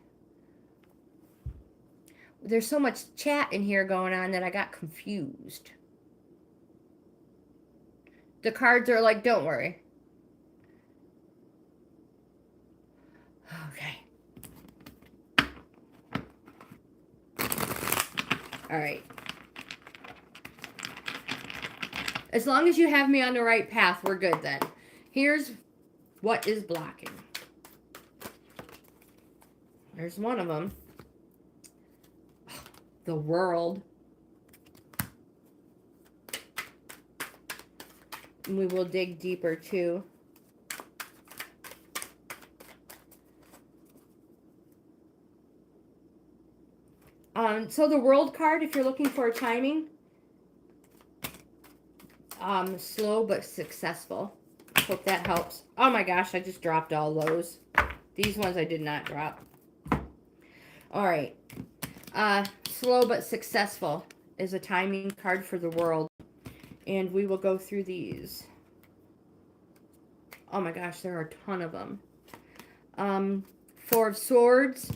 There's so much chat in here going on that I got confused. The cards are like, don't worry. Okay. All right. As long as you have me on the right path, we're good then. Here's what is blocking. There's one of them. The world. And we will dig deeper too. So the world card, if you're looking for a timing, slow but successful. Hope that helps. Oh my gosh, I just dropped all those. These ones I did not drop. All right. Slow but successful is a timing card for the world. And we will go through these. Oh my gosh, there are a ton of them. Four of Swords.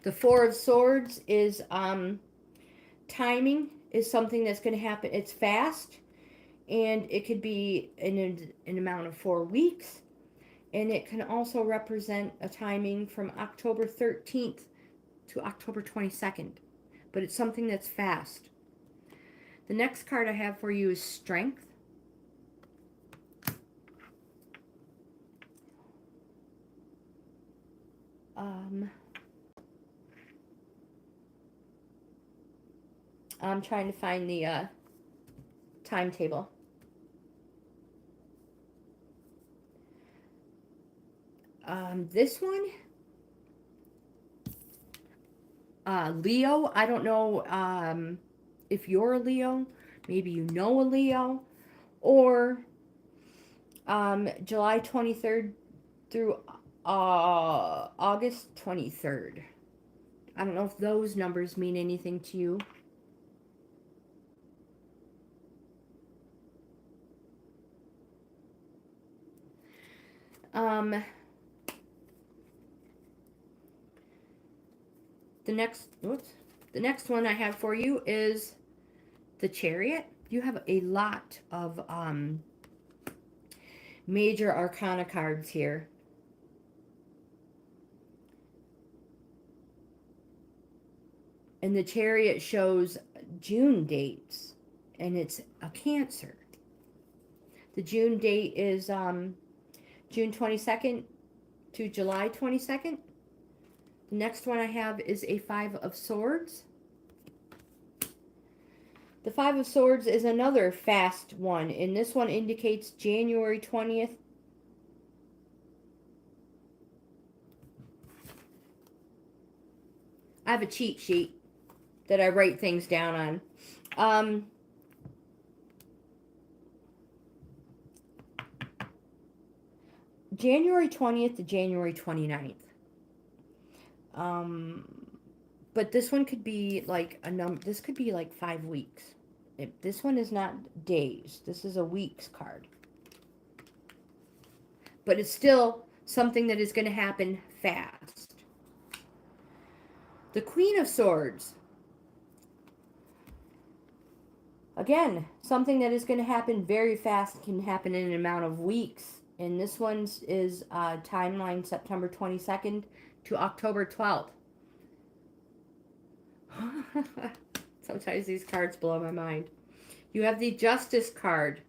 The Four of Swords is timing is something that's going to happen. It's fast, and it could be in an amount of 4 weeks, and it can also represent a timing from October 13th to October 22nd, but it's something that's fast. The next card I have for you is Strength. I'm trying to find the timetable. This one, Leo. I don't know if you're a Leo. Maybe you know a Leo. Or July 23rd through August 23rd. I don't know if those numbers mean anything to you. The next one I have for you is the Chariot. You have a lot of major arcana cards here. And the Chariot shows June dates, and it's a Cancer. The June date is June 22nd to July 22nd. The next one I have is a Five of Swords. The Five of Swords is another fast one, and this one indicates January 20th. I have a cheat sheet that I write things down on. January 20th to January 29th. But this one could be like this could be like 5 weeks. This one is not days. This is a weeks card. But it's still something that is going to happen fast. The Queen of Swords. Again, something that is going to happen very fast, can happen in an amount of weeks. And this one's is timeline September 22nd to October 12th. Sometimes these cards blow my mind. You have the Justice card.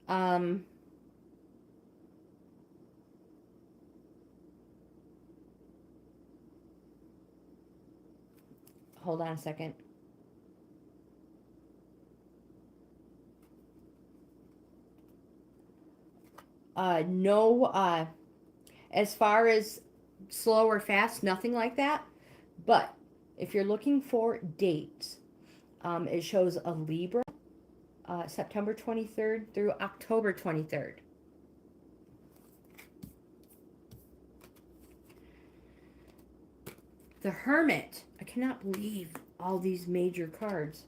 Hold on a second. No, as far as slow or fast, nothing like that. But if you're looking for dates, it shows a Libra, September 23rd through October 23rd. The Hermit. I cannot believe all these major cards.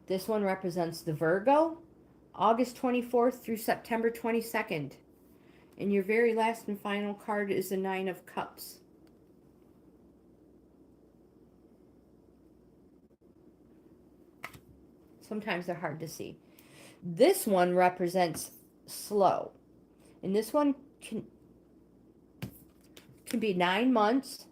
This one represents the Virgo, August 24th through September 22nd. And your very last and final card is the Nine of Cups. Sometimes they're hard to see. This one represents slow. And this one can be 9 months.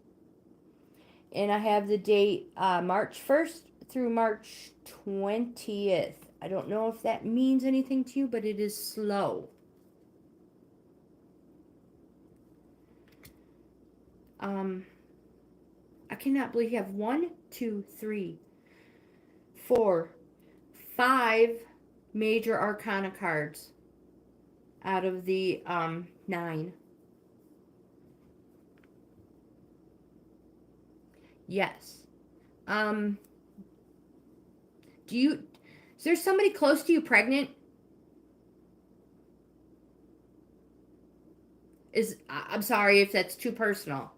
And I have the date March 1st through March 20th. I don't know if that means anything to you, but it is slow. I cannot believe you have 1, 2, 3, 4, 5 major arcana cards out of the 9. Yes. Is there somebody close to you pregnant? I'm sorry if that's too personal.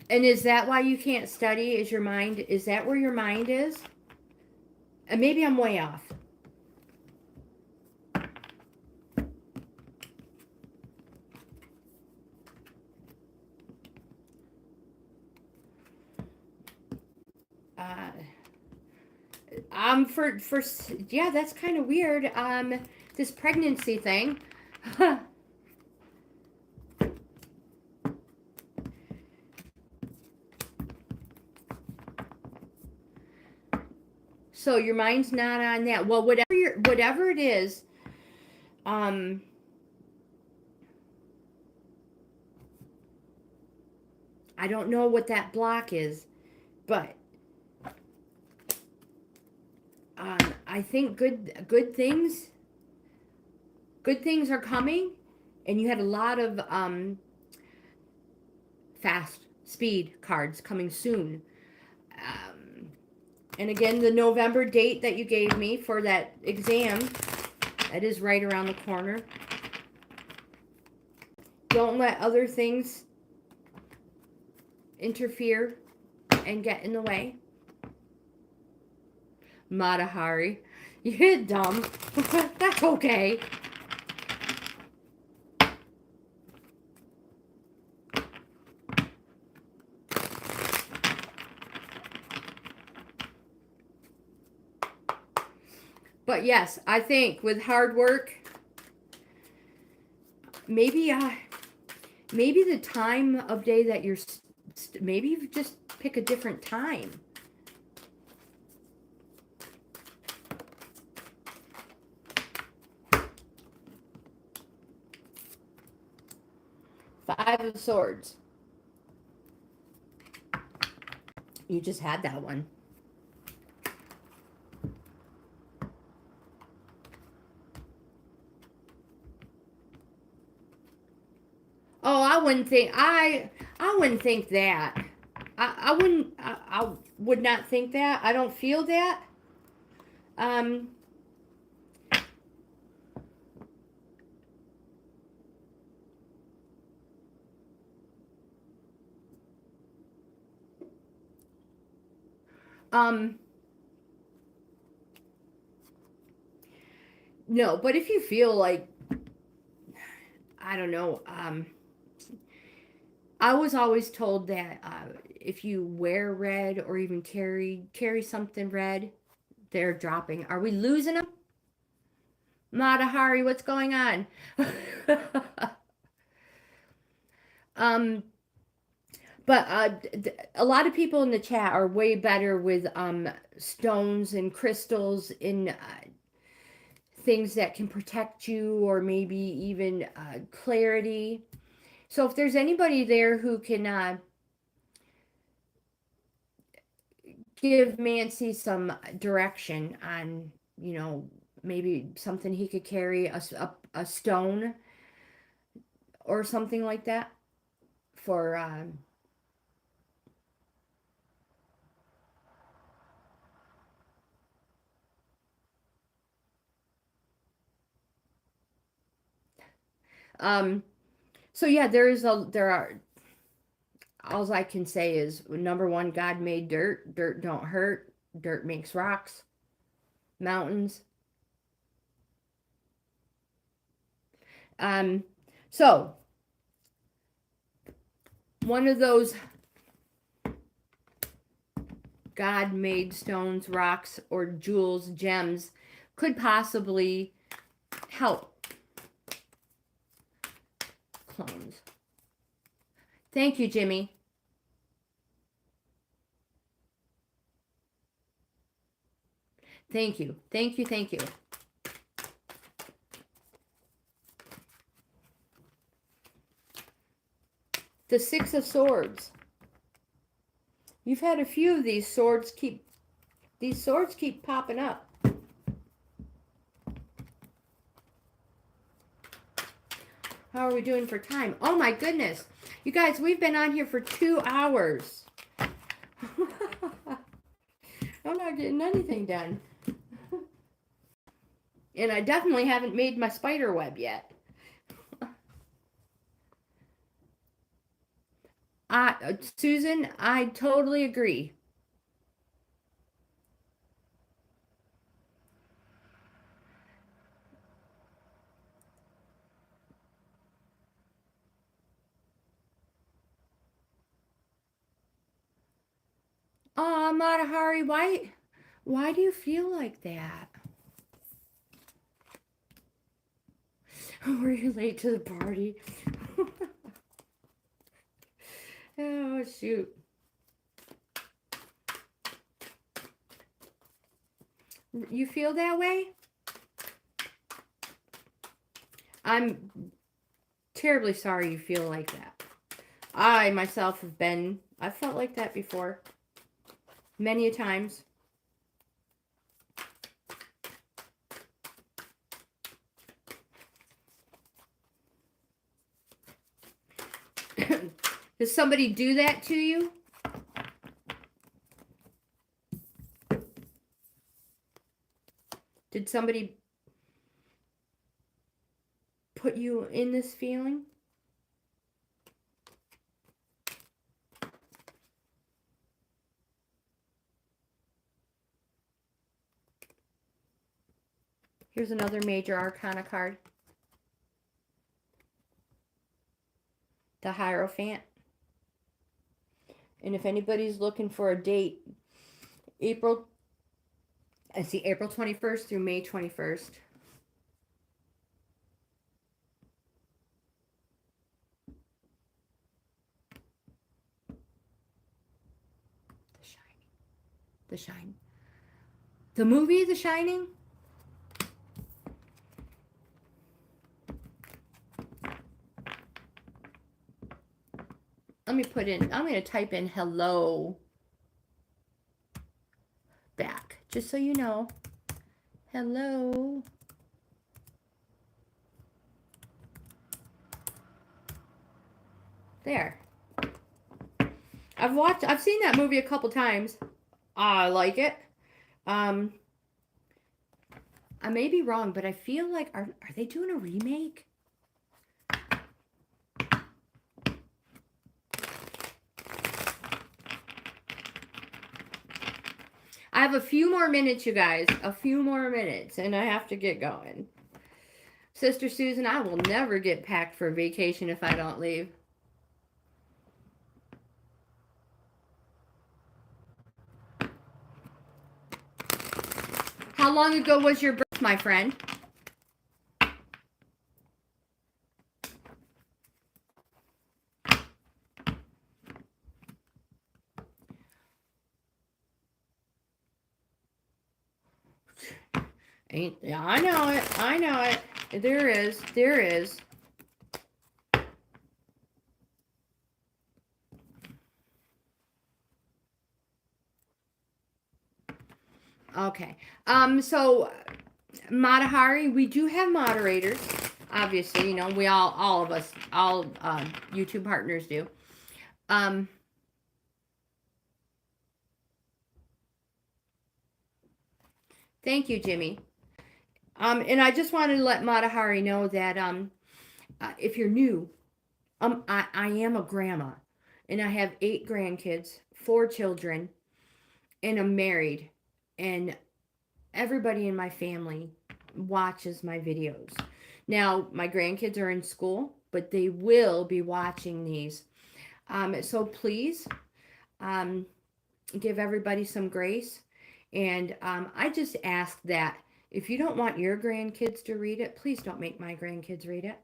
And is that why you can't study? Is that where your mind is? And maybe I'm way off. Yeah, that's kind of weird. This pregnancy thing. So your mind's not on that. Well, whatever it is, I don't know what that block is, but I think good things are coming, and you had a lot of fast speed cards coming soon. And again, the November date that you gave me for that exam, that is right around the corner. Don't let other things interfere and get in the way. Matahari. You're dumb. That's okay. But yes, I think with hard work, maybe the time of day that you're, maybe you just pick a different time. Five of Swords. You just had that one. Oh, I wouldn't think I wouldn't think that. I would not think that. I don't feel that. Um um no, but if you feel like, I don't know, I was always told that if you wear red or even carry something red, they're dropping. Are we losing them? Matahari, what's going on? um, but a lot of people in the chat are way better with stones and crystals in things that can protect you, or maybe even clarity. So if there's anybody there who can give Mancy some direction on, maybe something he could carry, a stone or something like that for um so yeah, there are, all I can say is, number one, God made dirt. Dirt don't hurt. Dirt makes rocks, mountains. Um, so one of those God made stones, rocks, or jewels, gems could possibly help clones. Thank you, Jimmy. Thank you. Thank you. Thank you. The Six of Swords. You've had a few of these swords keep popping up. How are we doing for time? Oh my goodness. You guys, we've been on here for 2 hours. I'm not getting anything done. And I definitely haven't made my spider web yet. Susan, I totally agree. Oh, Matahari, why do you feel like that? Were you late to the party? Oh, shoot. You feel that way? I'm terribly sorry you feel like that. I myself I've felt like that before. Many a times. Does somebody do that to you? Did somebody put you in this feeling? Here's another major arcana card. The Hierophant. And if anybody's looking for a date, April 21st through May 21st. The Shining. The movie The Shining? Let me put in, I'm going to type in hello back, just so you know. Hello. There. I've seen that movie a couple times. I like it. I may be wrong, but I feel like, are they doing a remake? I have a few more minutes, you guys. A few more minutes, and I have to get going. Sister Susan, I will never get packed for vacation if I don't leave. How long ago was your birth, my friend? Yeah, I know it. I know it. There is. There is. Okay. So Matahari, we do have moderators. Obviously, you know, we all of us, all YouTube partners do. Thank you, Jimmy. And I just wanted to let Matahari know that if you're new, I am a grandma, and I have 8 grandkids, 4 children, and I'm married, and everybody in my family watches my videos. Now, my grandkids are in school, but they will be watching these. So please give everybody some grace. And I just ask that if you don't want your grandkids to read it, please don't make my grandkids read it.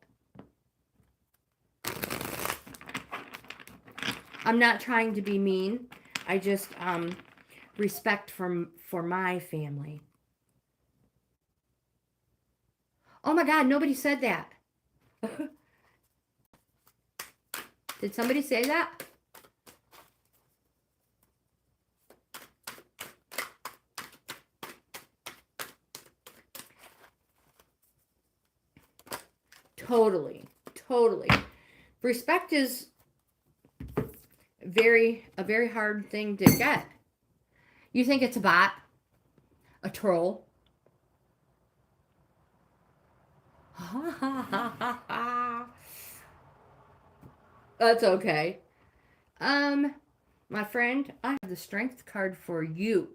I'm not trying to be mean. I just respect for my family. Oh my God, nobody said that. Did somebody say that? Totally. Respect is a very hard thing to get. You think it's a bot? A troll? That's okay. My friend, I have the strength card for you.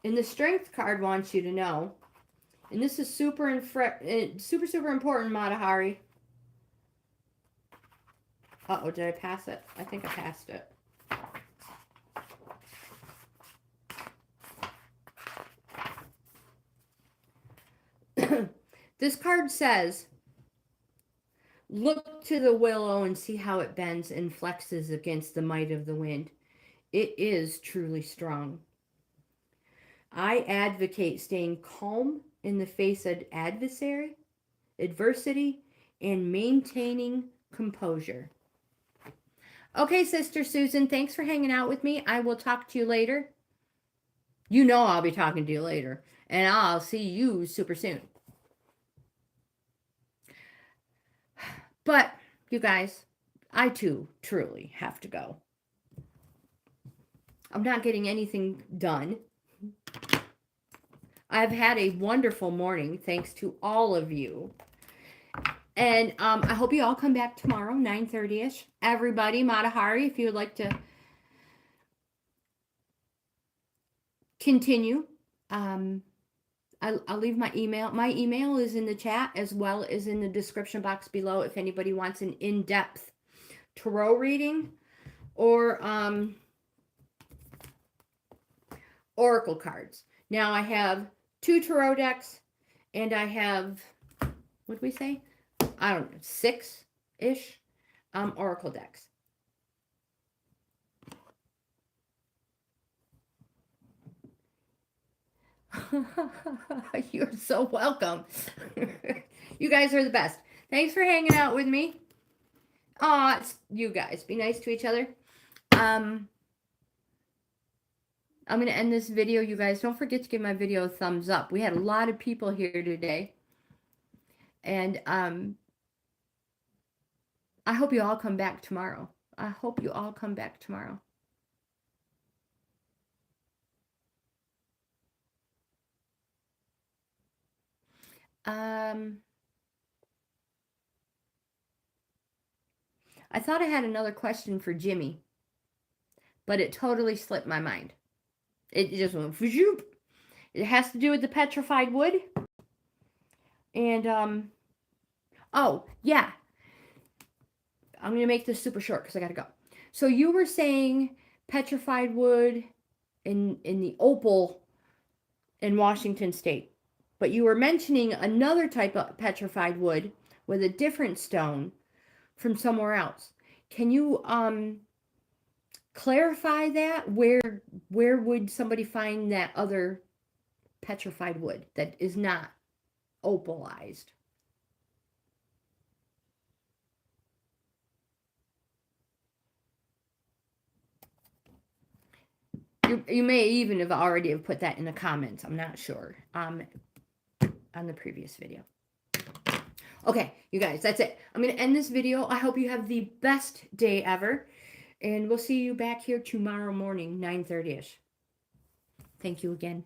And the strength card wants you to know, and this is super important, Matahari. Uh-oh, did I pass it? I think I passed it. This card says, look to the willow and see how it bends and flexes against the might of the wind. It is truly strong. I advocate staying calm in the face of adversity, and maintaining composure. Okay, Sister Susan, thanks for hanging out with me. I will talk to you later. You know I'll be talking to you later, and I'll see you super soon. But, you guys, I too truly have to go. I'm not getting anything done. I've had a wonderful morning, thanks to all of you. And I hope you all come back tomorrow, 9:30ish. Everybody, Matahari, if you would like to continue, I'll leave my email. My email is in the chat as well as in the description box below if anybody wants an in-depth tarot reading or oracle cards. Now I have 2 tarot decks and I have, what did we say? I don't know, 6-ish oracle decks. You're so welcome. You guys are the best. Thanks for hanging out with me. Aw, it's you guys. Be nice to each other. I'm going to end this video, you guys. Don't forget to give my video a thumbs up. We had a lot of people here today. And I hope you all come back tomorrow. I hope you all come back tomorrow. I thought I had another question for Jimmy, but it totally slipped my mind. It just went, it has to do with the petrified wood. And, oh, yeah. I'm going to make this super short because I got to go. So you were saying petrified wood in the opal in Washington State. But you were mentioning another type of petrified wood with a different stone from somewhere else. Can you clarify that? Where would somebody find that other petrified wood that is not opalized? You may even have already have put that in the comments. I'm not sure. On the previous video. Okay, you guys, that's it. I'm going to end this video. I hope you have the best day ever. And we'll see you back here tomorrow morning, 9:30ish. Thank you again.